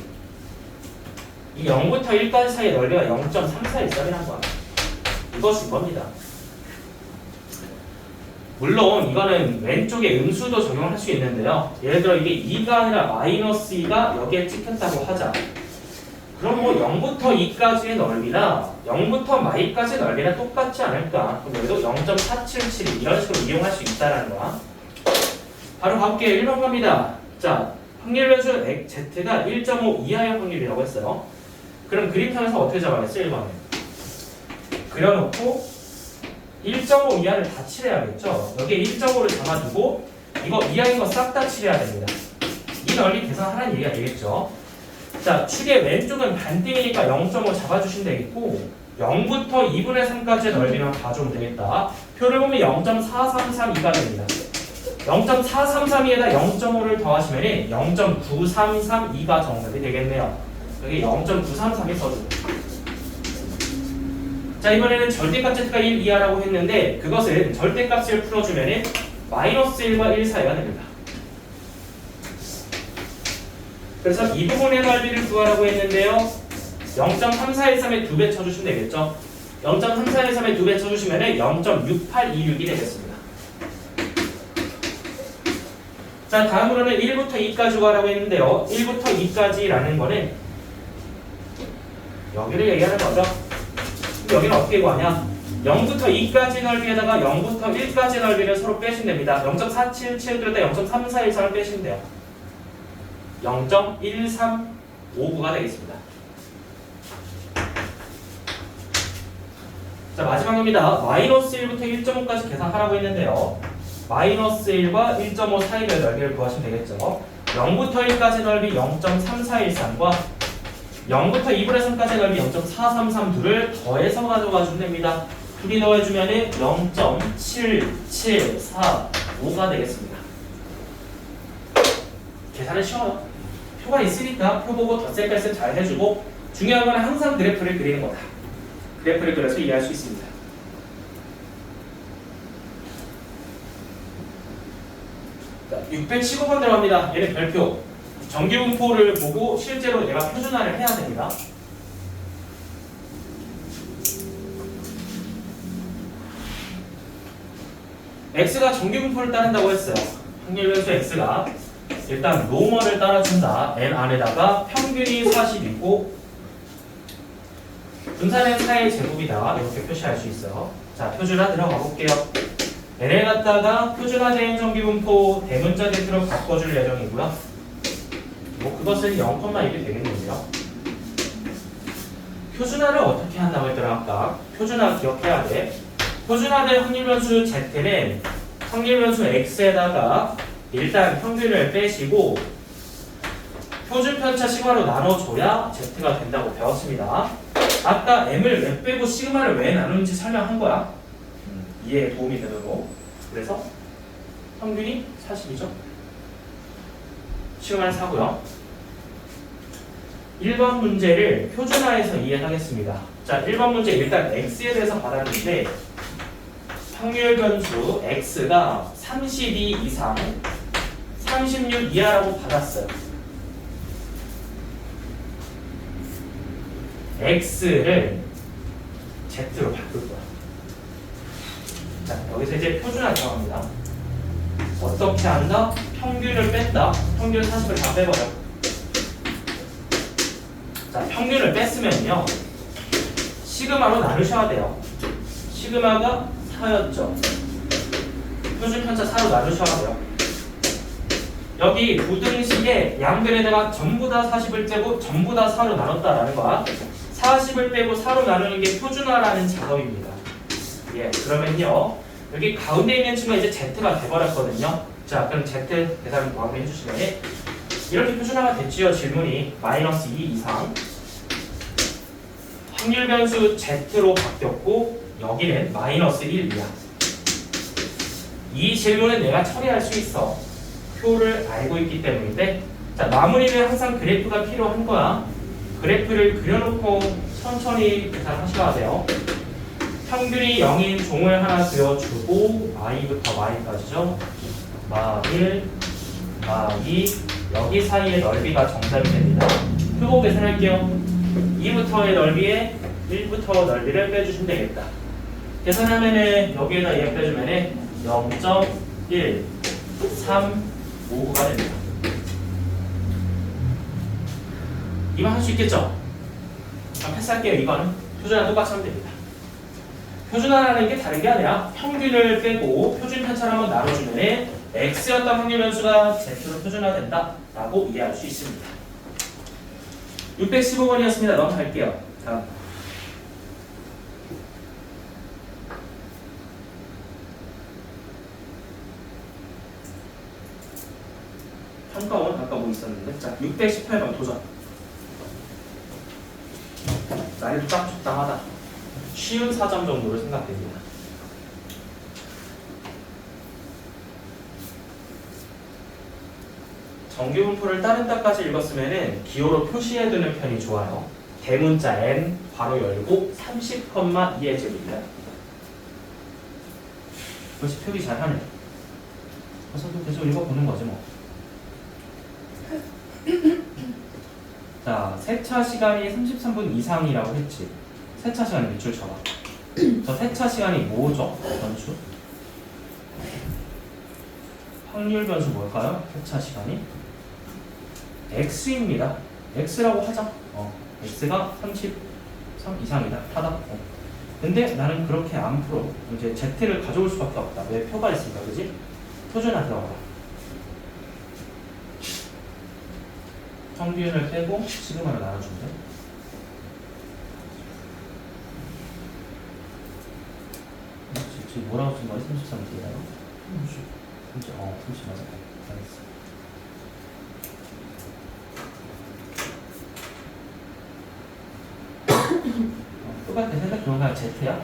이 0부터 1까지 사이의 넓이가 0.3413이라는 거야. 이거 준 겁니다. 물론 이거는 왼쪽에 음수도 적용할 수 있는데요. 예를 들어 이게 2가 아니라 마이너스 2가 여기에 찍혔다고 하자. 그럼 뭐 0부터 2까지의 넓이나 0부터 마이까지의 넓이나 똑같지 않을까? 그럼 여기도 0.477 이런 식으로 이용할 수 있다는 거야. 바로 가볼게요. 1번 갑니다. 자, 확률 변수 Z가 1.5 이하의 확률이라고 했어요. 그럼 그림판에서 어떻게 잡아냈어? 1번에 그려놓고 1.5 이하를 다 칠해야겠죠. 여기에 1.5를 잡아두고 이거 이하인 거 싹 다 칠해야 됩니다. 이 넓이 계산하라는 얘기가 되겠죠. 자, 축의 왼쪽은 반띵이니까 0.5 잡아주시면 되겠고 0부터 2분의 3까지의 넓이만 봐주면 되겠다. 표를 보면 0.4332가 됩니다. 0.433에다 0.5를 더하시면 0.9332가 정답이 되겠네요. 여기 0.933이 써주고. 자, 이번에는 절대값 Z가 1 이하라고 했는데 그것은 절대값을 풀어주면 마이너스 1과 1 사이가 됩니다. 그래서 이 부분의 넓이를 구하라고 했는데요. 0.3413에 2배 쳐주시면 되겠죠. 0.3413에 2배 쳐주시면 0.6826이 되겠습니다. 자, 다음으로는 1부터 2까지 구하라고 했는데요. 1부터 2까지라는 거는 여기를 얘기하는 거죠. 여기는 어떻게 구하냐? 0부터 2까지 넓이에다가 0부터 1까지 넓이를 서로 빼시면 됩니다. 0.477 그랬다 0.3413을 빼시면 돼요. 0.1359가 되겠습니다. 자, 마지막 겁니다. 마이너스 1부터 1.5까지 계산하라고 했는데요. 마이너스 1과 1.5 사이의 넓이를 구하시면 되겠죠. 0부터 1까지 넓이 0.3413과 0부터 2분의 3까지 넓이 0.4332를 더해서 가져가 주면 됩니다. 둘이 더해주면 0.7745가 되겠습니다. 계산은 쉬워요. 표가 있으니까 표 보고 덧셈 잘 해주고 중요한 건 항상 그래프를 그리는 거다. 그래프를 그려서 이해할 수 있습니다. 자, 615번 들어갑니다. 얘는 별표. 정규분포를 보고 실제로 내가 표준화를 해야 됩니다. x가 정규분포를 따른다고 했어요. 확률 변수 x가 일단 노멀을 따라준다. n 안에다가 평균이 40이고 분산은 4의 제곱이다. 이렇게 표시할 수 있어요. 자, 표준화 들어가 볼게요. n을 갖다가 표준화된 정규분포 대문자 대표로 바꿔줄 예정이고요. 뭐 그것은 0,1이 되겠는데요. 표준화를 어떻게 한다고 했더라 아까? 표준화 기억해야 돼. 표준화된 확률 변수 z는 확률 변수 x에다가 일단 평균을 빼시고 표준 편차 시그마로 나눠줘야 z가 된다고 배웠습니다. 아까 m을 왜 빼고 시그마를 왜 나누는지 설명한 거야. 이해에 도움이 되도록. 그래서 평균이 40이죠. 시그마는 4고요. 1번 문제를 표준화해서 이해하겠습니다. 자, 1번 문제 일단 x에 대해서 받았는데 확률 변수 x가 32 이상 36 이하라고 받았어요. x를 z로 바꿀 거야. 자, 여기서 이제 표준화 들어갑니다. 어떻게 한다? 평균을 뺀다. 평균 40을 다 빼버려. 자, 평균을 뺐으면요. 시그마로 나누셔야 돼요. 시그마가 4였죠. 표준 편차 4로 나누셔야 돼요. 여기 부등식에 양변에다가 전부 다 40을 째고 전부 다 4로 나눴다라는 거야. 40을 빼고 4로 나누는 게 표준화라는 작업입니다. 예, 그러면요. 여기 가운데 있는 친구가 이제 Z가 돼버렸거든요. 자, 그럼 Z 계산 마무리 해주시면 이렇게 표준화가 됐지요. 질문이 마이너스 2 이상. 확률 변수 Z로 바뀌었고 여기는 마이너스 1이야. 이 질문은 내가 처리할 수 있어. 표를 알고 있기 때문인데, 자, 마무리는 항상 그래프가 필요한 거야. 그래프를 그려놓고 천천히 계산하셔야 돼요. 평균이 0인 종을 하나 그려주고 i부터 y까지죠. 마 1, 마 2, 여기 사이의 넓이가 정답이 됩니다. 표고 계산할게요. 2부터의 넓이에 1부터 넓이를 빼주시면 되겠다. 계산하면은 여기에다 얘 빼주면은 0.1, 3, 5가 됩니다. 이만 할 수 있겠죠? 그럼 패스할게요. 이거는 표준화 똑같이 하면 됩니다. 표준화라는 게 다른 게 아니라 평균을 빼고 표준 편차를 한번 나눠주면 x였던 확률 변수가 z로 표준화된다 라고 이해할 수 있습니다. 615번이었습니다. 넘어갈게요. 다음. 평가원 아까 뭐 있었는데, 자 618번 도전. 나이도 딱 적당하다. 쉬운 4점 정도로 생각됩니다. 정규분포를 다른 따까지 읽었으면 기호로 표시해두는 편이 좋아요. 대문자 n 괄호 열고 30,2의 제곱입니다. 역시 표기 잘하네. 그래서 계속 읽어보는 거지 뭐. 자, 세차 시간이 33분 이상이라고 했지. 세차 시간이 몇 줄 쳐봐. 저 세차 시간이 뭐죠? 변수? 확률 변수 뭘까요? 세차 시간이? x입니다. x라고 하자. x가 33 이상이다. 하다. 근데 나는 그렇게 안 풀어. 이제 z를 가져올 수밖에 없다. 왜? 표가 있으니까, 그지? 표준화 들어가라. 평균을 빼고 시그마를 나눠주면 돼. 지금 뭐라고 쓴 거야? 33T라고? 30 맞아. 알겠어. 똑같아. 생각 그런 거야. Z야?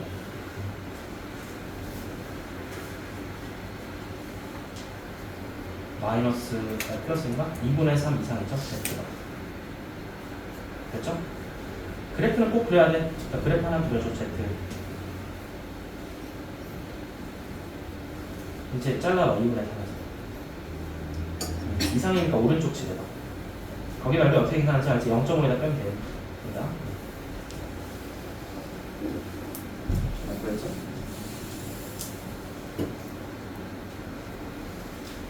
마이너스 플러스인가? 2분의 3 이상이죠? Z가. 됐죠? 그래프는 꼭 그려야 돼. 자, 그래프 하나 그려줘. Z. 이제 잘라봐. 2분의 3에서. 이상이니까 오른쪽 치대봐. 거기 말고 어떻게 계산하는지 알지? 0.5에다 빼면 됩니다. 그랬죠?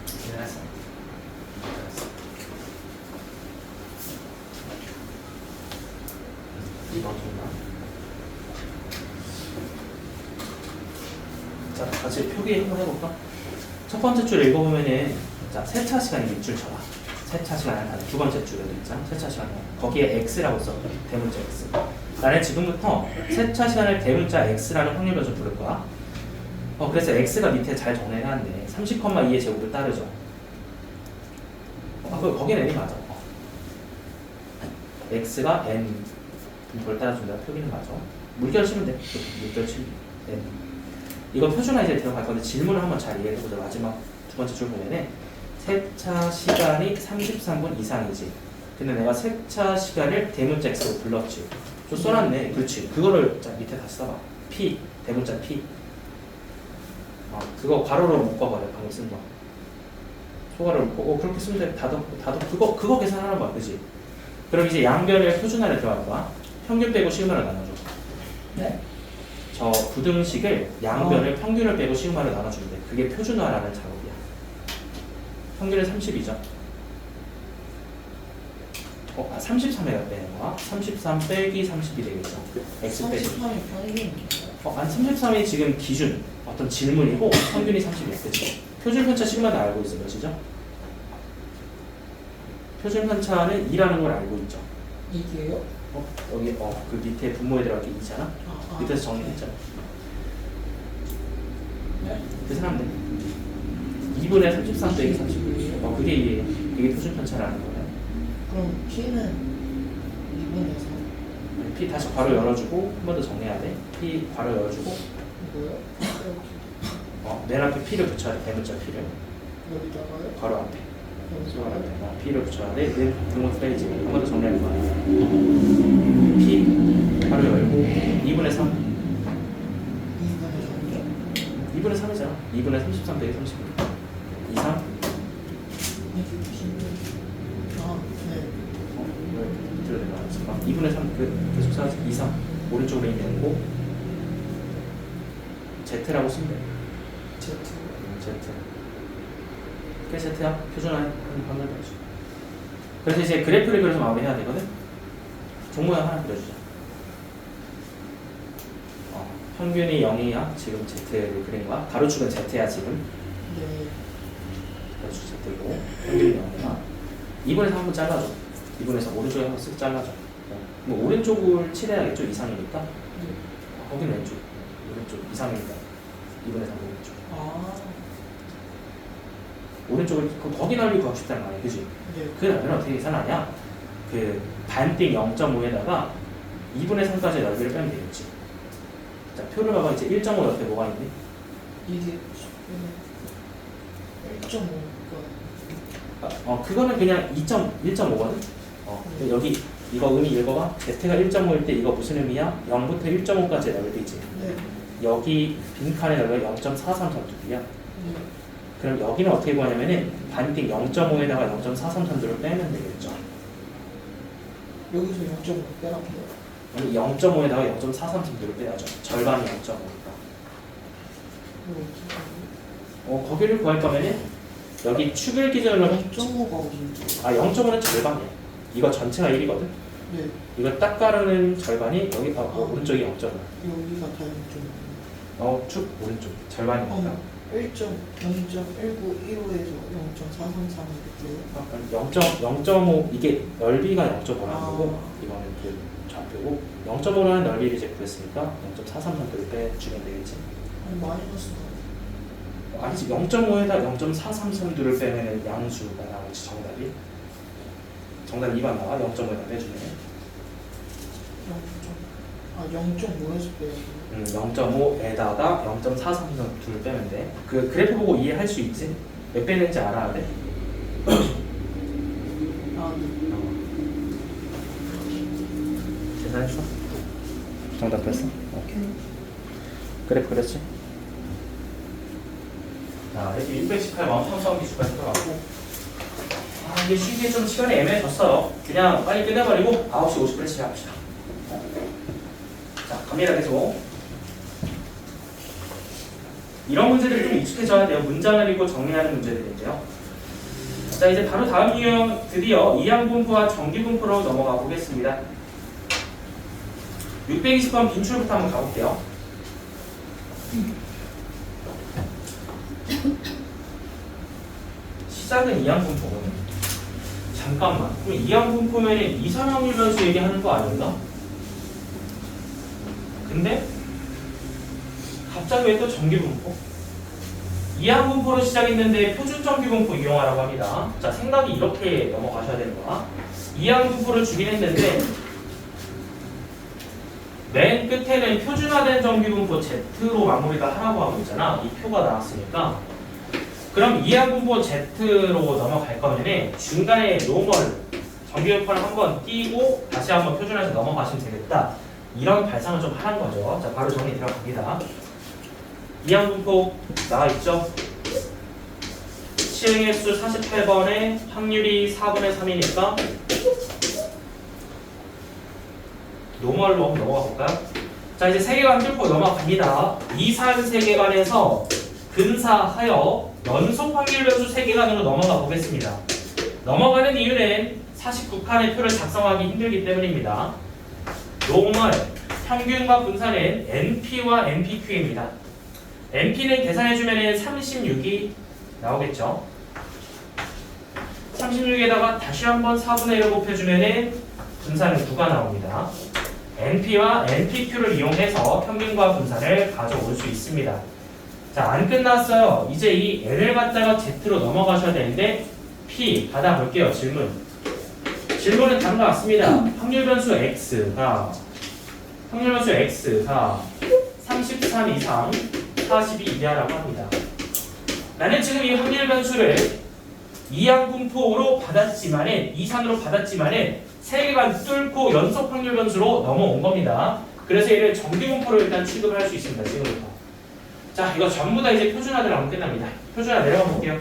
계산했어. 이번 정도. 자, 같이 표기 한번 해볼까? 첫 번째 줄 읽어보면은, 자, 세차 시간이 밑줄 쳐봐. 세차 시간을 하는 두 번째 줄에 있잖아. 세차 시간. 거기에 x라고 써. 대문자 x. 나는 지금부터 세차 시간을 대문자 x라는 확률 변수 부를 거야. 그래서 x가 밑에 잘 정리해놨네. 30,2의 제곱을 따르죠. 거기는 n이 맞아. x가 n 이걸 따라준다. 표기는 맞아. 물결 치면 돼. 물결 치면 n. 이건 표준화 이제 들어갈 건데 질문을 한번 잘 이해해보자. 마지막 두 번째 줄 보면은 세차 시간이 33분 이상이지. 근데 내가 세차 시간을 대문자 x로 불렀지. 좀 써놨네. 그렇지. 그거를 자 밑에 다시 써봐. p 대문자 p. 그거 괄호로 묶어버려. 방금 쓴 거. 소괄호로 묶고 그렇게 쓰면 돼. 다독 그거 계산하는 거야. 그지? 그럼 이제 양변을 표준화를 들어갈 거야. 평균 빼고 시그마를 나눠줘. 네? 저 부등식을 양변을 평균을 빼고 시그마를 나눠주면 돼. 그게 표준화라는 작업이야. 평균은 30이죠. 33에 빼는 거야. 33 빼기 30이 되겠죠. x 빼기. 33이 평균. 아니 33이 지금 기준 어떤 질문이고 평균이 30이야. 그치? 표준 편차 시그마도 알고 있어. 몇이죠? 표준 편차는 2라는 걸 알고 있죠. 이게요? 여기 그 밑에 분모에 들어갈 게 2잖아. 밑에서 정리했잖아. 네? 그래서 하면 돼. 2분의 33 빼기 30. 그게 이게 표준 편차라는 거네. 그럼 P는 2분에서 P 다시 괄호 열어주고 한 번 더 정리해야 돼. P 괄호 열어주고 이거요? 맨 앞에 P를 붙여야 돼. 대문자 P를 여기다가요? 괄호 앞에 괄호 여기다가요? 앞에 P를 붙여야 돼. 내 분모 빼야지. 한 번 더 정리할 거야. P 괄호 열고 2분의 3 2분에서요? 2분의 3이잖아. 2분의 33 빼기 30. 2, 3 네. 밑으로 내려가서 2분의 3 계속 써야지. 2, 3 오른쪽으로 있는 거 Z라고 쓰면 돼. Z. Z. 그게 Z야. 표준화하는 방법을 해줘. 그래서 이제 그래프를 그려서 마무리해야 되거든. 종모양 하나 그려주자. 평균이 0이야. 지금 Z를 그린 거야. 가로축은 Z야 지금. 네. 가로축 Z고 평균이 0이야. 2분에서 한번 잘라줘. 2분에서 오른쪽에 한번 쓱 잘라줘. 뭐 오른쪽을 칠해야겠죠. 이상이니까. 네. 거기는 왼쪽. 오른쪽 이상이니까 2분에서 오른쪽. 오른쪽을 거기 넓이 구하고 싶다는 말이야. 그지? 네. 그 넓이는 어떻게 계산하냐? 그 반띵 0.5에다가 2분의 3까지의 넓이를 빼면 되겠지. 자, 표를 봐봐. 이제 1.5 옆에 뭐가 있니? 이게 1.5가 그거는 그냥 1.5거든? 여기 이거 의미 읽어봐. Z가 1.5일 때 이거 무슨 의미야? 0부터 1.5까지의 넓이지. 네. 여기 빈칸의 넓이가 0.433두야. 네. 그럼 여기는 어떻게 구하냐면은 반띵 0.5에다가 0.433두를 빼면 되겠죠. 여기서 0.5 빼라고요? 아니 0.5에다가 0.433두를 빼야죠. 절반이 0.5니까. 거기를 구할 거면은 여기 축을 기준으로 0.5가 어딘지. 0.5는 절반이야. 이거 전체가 1이거든. 네. 이거 딱 가르는 절반이 여기 오른쪽이 0.5. 여기가 다 0.5. 축 오른쪽 절반이니까. 1.0.1915에서 0.433 이렇게. 0.5 이게 넓이가 0.5라는 거고 이거는 그 좌표고 0.5라는 넓이를 이제 구했으니까 0.433도를 빼주면 되겠지. 아니 마이너스가. 아니지 0.5에다 0.433도를 빼면 양수가 나오지 정답이. 정답 2번 나와 0.5에다 빼주면 0.5에서 빼야지. 0.5에다가 0.432를 빼면 돼. 그 그래프 보고 이해할 수 있지? 몇 빼는지 알아야 돼? 네. 계산했어? 정답 됐어? 오케이. 그래프 그랬지? 자, 이렇게 618번 평성 기수까지 들어가고 이게 쉬기에 좀 시간이 애매해졌어요. 그냥 빨리 끝내버리고 9시 50분에 시작합시다. 자, 갑니다. 계속. 이런 문제들이 좀 익숙해져야 돼요. 문장을 읽고 정리하는 문제들인데요. 자, 이제 바로 다음 유형 드디어 이항분포와 정기분포로 넘어가 보겠습니다. 620번 빈출부터 한번 가볼게요. 시작은 이항분포거든요. 잠깐만. 그럼 이항분포면 이산화물 변수 얘기하는 거 아닌가? 근데 갑자기 왜 또 정기분포? 이항분포로 시작했는데 표준 정기분포 이용하라고 합니다. 자, 생각이 이렇게 넘어가셔야 되는 거야. 이항분포를 주긴 했는데 맨 끝에는 표준화된 정기분포 Z로 마무리가 하라고 하고 있잖아. 이 표가 나왔으니까. 그럼 이항분포 Z로 넘어갈 거면 중간에 노멀 정기분포를 한번 띄고 다시 한번 표준화해서 넘어가시면 되겠다. 이런 발상을 좀 하는 거죠. 자, 바로 정리 들어갑니다. 이항분포 나와 있죠? 시행의 수 48번에 확률이 4분의 3이니까 노멀로 한번 넘어가 볼까요? 자, 이제 세계관 뚫고 넘어갑니다. 이산 세계관에서 근사하여 연속 확률 변수 세계관으로 넘어가 보겠습니다. 넘어가는 이유는 49칸의 표를 작성하기 힘들기 때문입니다. 노멀, 평균과 분산은 NP와 NPQ입니다. NP는 계산해주면 36이 나오겠죠. 36에다가 다시 한번 4분의 1을 곱해주면 분산은 9가 나옵니다. NP와 NPQ를 이용해서 평균과 분산을 가져올 수 있습니다. 자, 안 끝났어요. 이제 이 N을 갖다가 Z로 넘어가셔야 되는데 P 받아볼게요. 질문은 다른 것 같습니다. 확률 변수 X가 33 이상 42 이하라고 합니다. 나는 지금 이 확률 변수를 이항분포로 받았지만은 이산으로 받았지만은 세계관 뚫고 연속 확률 변수로 넘어온 겁니다. 그래서 얘를 정규분포로 일단 취급을 할 수 있습니다. 지금부터. 자, 이거 전부 다 이제 표준화들 하면 끝납니다. 표준화 내려가 볼게요.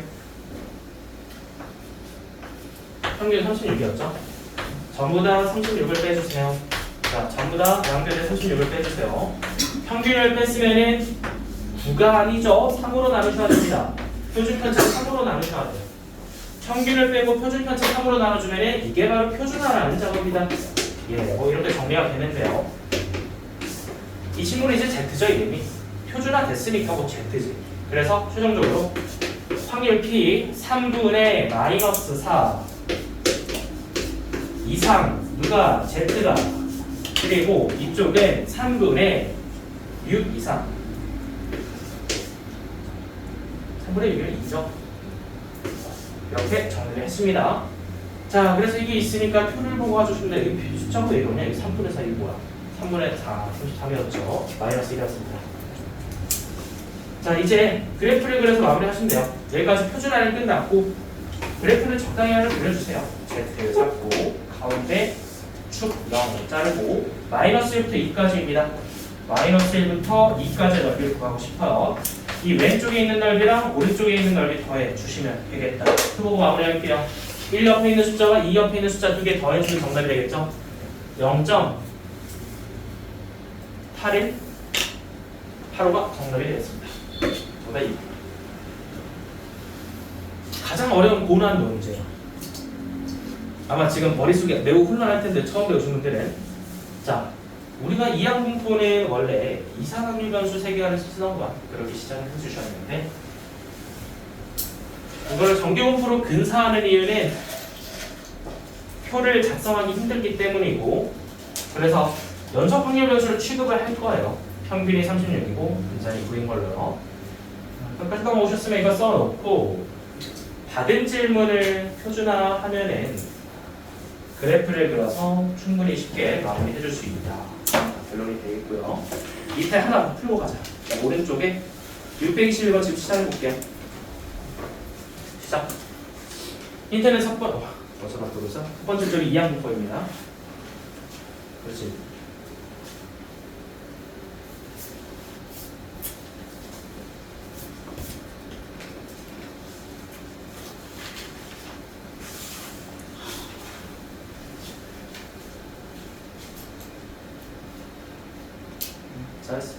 평균 36이었죠? 전부 다 36을 빼주세요. 자, 전부 다 양변에 36을 빼주세요. 평균을 뺐으면은 9가 아니죠? 3으로 나누셔야 됩니다. 표준 편차 3으로 나누셔야 돼요. 평균을 빼고 표준 편차 3으로 나눠주면 이게 바로 표준화라는 작업입니다. 예, 뭐 이렇게 정리가 되는데요. 이 친구는 이제 Z죠, 이름이. 표준화 됐으니까 뭐 Z지. 그래서 최종적으로 확률 P 3분의 마이너스 4 이상 누가 Z가 그리고 이쪽은 3분의 6 이상 3분의 6이면 2죠. 이렇게 정리를 했습니다. 자, 그래서 이게 있으니까 표를 보고 가주시면 돼요. 이 숫자가 왜 이러냐? 이게 3분의 4 이게 뭐야? 3분의 4, 33이었죠. 마이너스 1이었습니다. 자, 이제 그래프를 그려서 마무리하시면 돼요. 여기까지 표준화는 끝났고 그래프는 적당히 하나 그려주세요. Z를 잡고 가운데 축 0 자르고 마이너스 1부터 2까지입니다. 마이너스 1부터 2까지의 넓이를 구하고 싶어요. 이 왼쪽에 있는 넓이랑 오른쪽에 있는 넓이 더해 주시면 되겠다. 그 보고 마무리할게요. 1 옆에 있는 숫자와 2 옆에 있는 숫자 두 개 더해주면 정답이 되겠죠? 0.81 8호가 정답이 되겠습니다. 정답이 가장 어려운 고난도 문제예요. 아마 지금 머릿속에 매우 혼란할 텐데 처음 배우신 분들은 자, 우리가 이항분포는 원래 이산확률 변수 세계관에서 쓰던 거야. 그렇게 시작을 해주셨는데 이걸 정규분포로 근사하는 이유는 표를 작성하기 힘들기 때문이고 그래서 연속 확률 변수를 취급을 할 거예요. 평균이 36이고 분산이 9인 걸로요. 끝까지 오셨으면 이거 써놓고 받은 질문을 표준화하면은 그래프를 그려서 충분히 쉽게 마무리해 줄 수 있다. 결론이 되겠고요. 밑에 하나 더 풀고 가자. 자, 오른쪽에 621번 지금 시작해 볼게요. 시작. 힌트는 첫 번째 쪽이 이항분포입니다. 그렇지. 잘했어.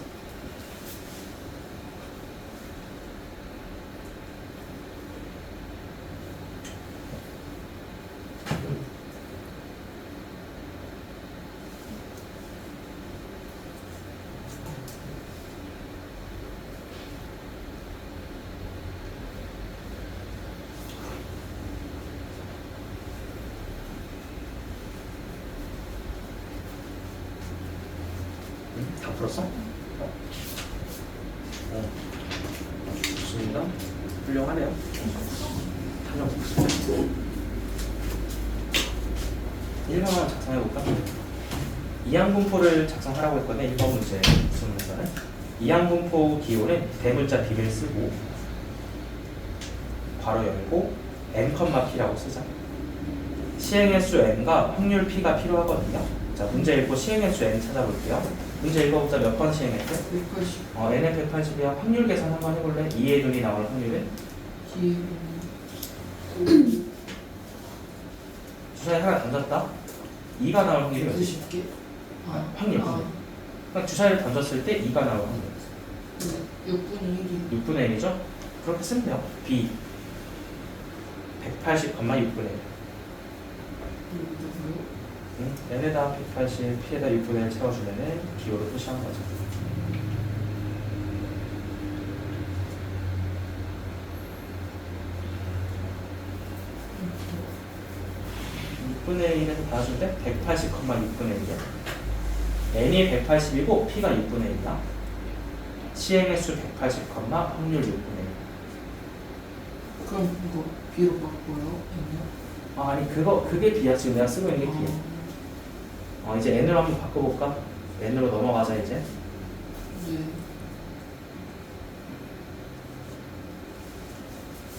다 풀었어? 좋습니다. 훌륭하네요. 하나 없습니다. 1번만 작성해볼까? 이항분포를 작성하라고 했거든요. 1번 문제 무슨 문제는 이항분포 기호는 대문자 B를 쓰고 괄호 열고 n, p라고 쓰자. 시행횟수 n과 확률 p가 필요하거든요. 자, 문제 읽고 시행횟수 n 찾아볼게요. 문제 읽어보자. 몇 번 시행했대? 180. n의 180이야. 확률 계산 한번 해볼래? 2의 눈이 나오는 확률은? 주사위 하나 던졌다. 2가 나올 확률이 몇 개? 190개. 확률. 그러니까 주사위를 던졌을 때 2가 나올 확률. 6분의 1이 6분의 1이죠? 그렇게 쓰면 돼요. B 180,6분의 1. n에다 180, p에다 6분의 1 채워주면은 기호로 표시한 거죠. 6분의 1에서 봐줄 때 180,6분의 1이요. n이 180이고 p가 6분의 1이야. 시행의 수 180, 확률 6분의 1. 그럼 이거 B로 바꿔요? 아니 그게 b야. 지금 내가 쓰고 있는 게 b. 이제 n으로 한번 바꿔볼까? n으로 넘어가자 이제. 네.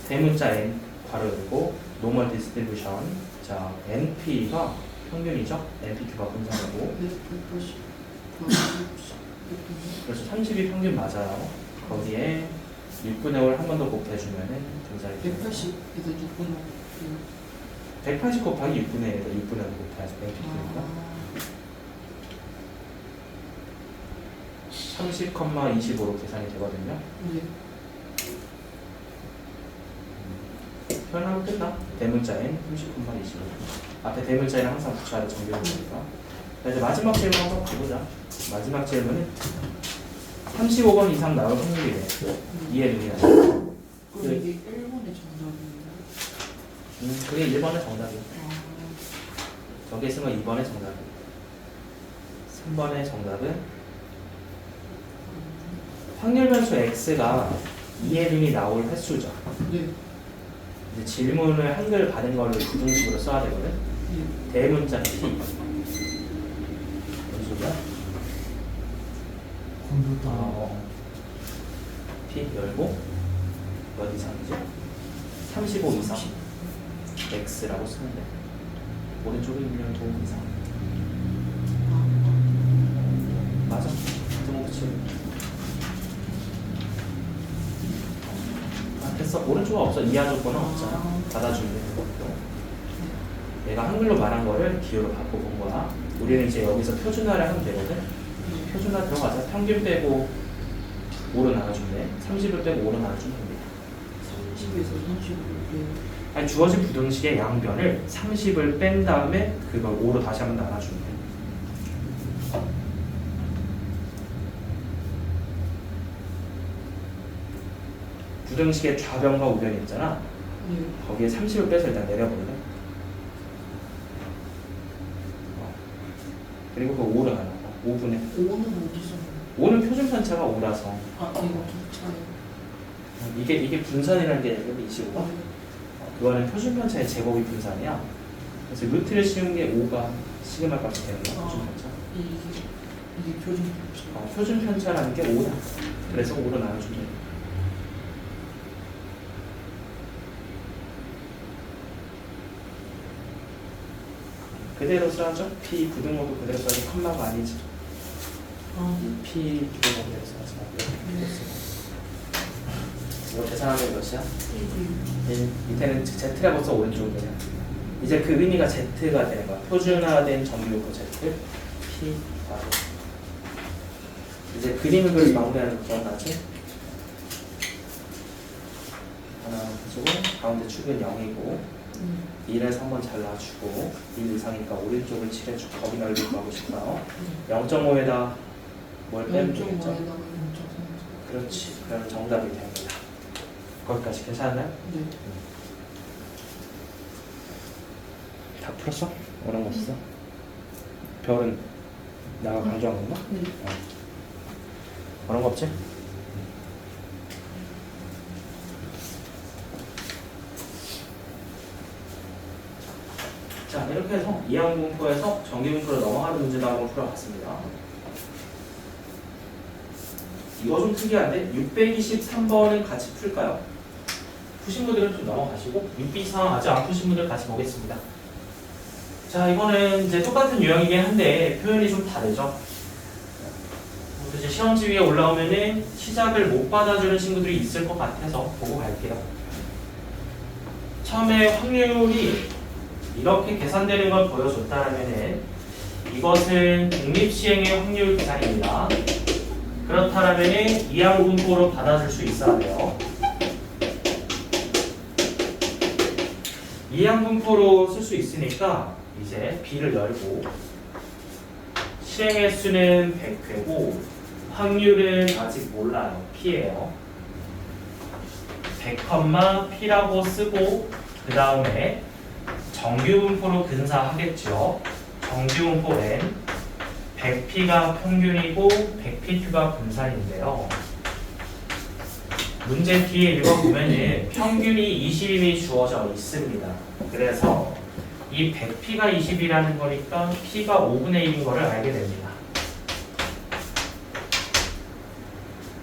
대문자 n 괄호 열고 노멀 디스트리뷰션. 자 np가 평균이죠. npq가 분산이고. 180 그래서 30이 평균 맞아요. 거기에 6분의 5를 한 번 더 곱해주면은 등장이 180에서 6분의 180 곱하기 6분의 1에서 6분의 5 곱해야죠. npq니까 30,25로 계산이 되거든요. 네. 표현하면 끝나. 대문자 n 30,25. 앞에 대문자 n은 항상 붙여야 정규형이니까. 이제 마지막 질문 한번 가보자. 마지막 질문은 35번 이상 나올 확률이래. 이해를 그럼 이게 1번의 정답입니다. 그게 1번의 정답이야. 저기 있으면 2번의 정답이야. 3번의 정답은 확률 변수 x가 2의 름이 나올 횟수죠. 네. 이제 질문을 한글 받은 거를 부등식으로 써야 되거든. 네. 대문자 p. 무슨 소리야? 컴퓨터 p 열고 몇 이상이죠? 35 이상. x라고 쓰면 돼. 오른쪽에 있는 도움 이상. 맞아. 등호치. 됐어. 오른쪽은 없어. 이하 조건은 없잖아. 받아주면 되는 거고. 내가 한글로 말한 거를 기호로 바꿔본 거야. 우리는 이제 여기서 표준화를 하면 되거든. 표준화 들어가자. 평균 빼고 5로 나눠주면 돼. 30을 빼고 5로 나눠주면 됩니다. 30에서 35를 빼요. 아니, 주어진 부등식의 양변을 30을 뺀 다음에 그걸 5로 다시 한번 나눠주면 돼. 부등식의 좌변과 우변이 있잖아. 네. 거기에 30을 빼서 일단 내려볼래? 그리고 그 5를 나눠. 5분의 5는 어디서? 5는 표준 편차가 5라서 이거 좀 차요. 이게 분산이라는 게 25가 네. 그거는 표준 편차의 제곱이 분산이야. 그래서 루트를 씌운 게 5가 시그마 값이 되는 거야. 표준 편차. 이게 표준 편차. 표준 편차라는 게 5다. 그래서 5로 나눠주면 돼. 그대로 써야죠. P 부등호도 그대로 써야지. 컴마가 아니지. P 부등호 그대로 써야지. 이거 계산하면 몇이야? 1. 밑에는 Z라고 써. 오른쪽은 그냥. 이제 그 의미가 Z가 되는 거야. 표준화된 정규요거 Z P 바로. 이제 그림을 그리고 마무리하는 거 기억나지? 하나 해주고 가운데 축은 0이고 1에서 한번 잘라주고 1 이상이니까 오른쪽을 칠해주고 거기 넓이 구하고 싶어요. 0.5에다 뭘 빼면 되겠죠? 0.5에다가 0.3. 그렇지. 그럼 정답이 됩니다. 거기까지 괜찮나요? 네. 다 풀었어? 어려운 거 없어? 별은 내가 강조한 건가? 네. 어려운 거 없지? 자, 이렇게 해서 이항분포에서 정기분포로 넘어가는 문제도 한번 풀어봤습니다. 이거 좀 특이한데 623번은 같이 풀까요? 푸신 분들은 좀 넘어가시고 6B4 아직 안 푸신 분들 같이 보겠습니다. 자, 이거는 이제 똑같은 유형이긴 한데 표현이 좀 다르죠. 이제 시험지 위에 올라오면은 시작을 못 받아주는 친구들이 있을 것 같아서 보고 갈게요. 처음에 확률이 이렇게 계산되는 걸 보여줬다라면은 이것은 독립시행의 확률 계산입니다. 그렇다면 이항분포로 받아줄 수 있어야 돼요. 이항분포로 쓸 수 있으니까 이제 B를 열고 시행의 수는 100회고 확률은 아직 몰라요. P예요. 100,P라고 쓰고 그 다음에 정규분포로 근사하겠죠. 정규분포 N 100P가 평균이고 100P2가 분산인데요. 문제 뒤에 읽어보면은 평균이 20이 주어져 있습니다. 그래서 이 100P가 20이라는 거니까 P가 5분의 1인 거를 알게 됩니다.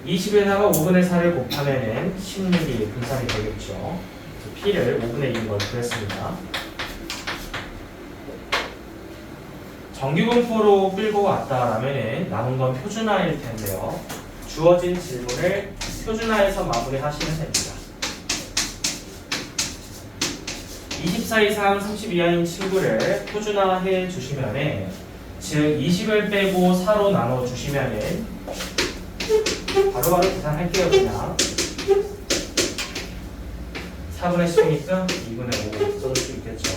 20에다가 5분의 4를 곱하면은 16이 분산이 되겠죠. P를 5분의 1인 걸 구했습니다. 정규분포로 끌고 왔다라면 남은 건 표준화일 텐데요. 주어진 질문을 표준화해서 마무리하시면 됩니다. 24 이상 30 이하인 친구를 표준화해 주시면 즉 20을 빼고 4로 나눠 주시면 바로바로 계산할게요. 그냥 4분의 10이니까 2분의 5 써줄 수 있겠죠.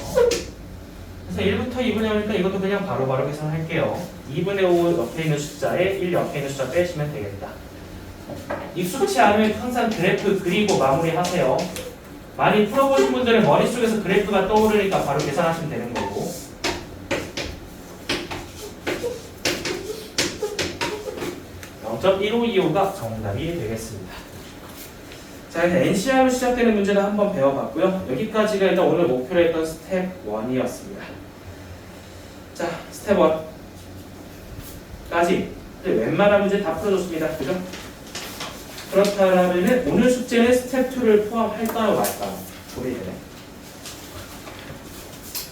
그래서 1부터 2분의 5니까 이것도 그냥 바로바로 계산할게요. 2분의 5 옆에 있는 숫자에 1 옆에 있는 숫자 빼시면 되겠다. 익숙치 않으면 항상 그래프 그리고 마무리하세요. 많이 풀어보신 분들은 머릿속에서 그래프가 떠오르니까 바로 계산하시면 되는 거고. .1525가 정답이 되겠습니다. 자, 이제 NCR로 시작되는 문제를 한번 배워봤고요. 여기까지가 일단 오늘 목표로 했던 스텝 1이었습니다. 자, 스텝 1까지 웬만한 문제 다 풀어줬습니다. 그죠? 그렇다면 오늘 숙제는 스텝 2를 포함할까요 말까요? 고민되네.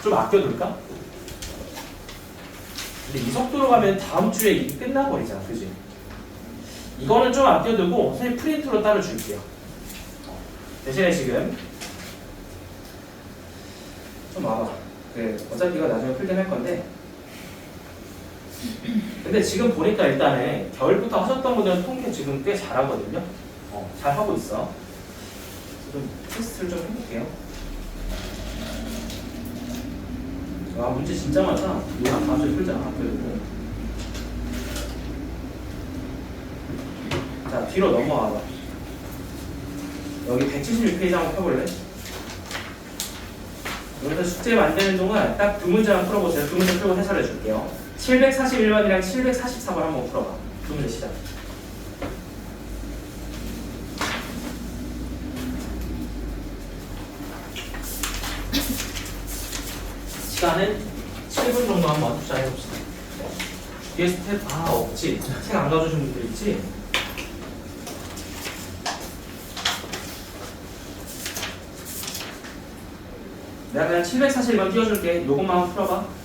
좀 아껴둘까? 근데 이 속도로 가면 다음 주에 이게 끝나버리잖아. 그지? 이거는 좀 아껴두고 선생님 프린트로 따로 줄게요. 대신에 지금 좀 와봐. 어차피 이거 나중에 풀긴 할 건데 근데 지금 보니까 일단은 겨울부터 하셨던 분들은 통계 지금 꽤 잘하거든요. 잘 하고 있어. 좀 테스트를 좀 해볼게요. 와, 문제 진짜 많다. 이거 다음 주에 풀자. 그리고 자, 뒤로 넘어와봐. 여기 176페이지 한번 펴볼래? 여기서 숙제 만드는 동안 딱 두 문제만 풀어보세요. 두 문제 풀고 해설해 줄게요. 741번이랑 744번 한번 풀어봐. 두 문제 시작. 시간은 7분 정도 한번 투자해봅시다. 뒤에 스텝 없지? 책 안 가져오신 분들 있지? 내가 그냥 741번 띄워줄게. 요것만 한번 풀어봐.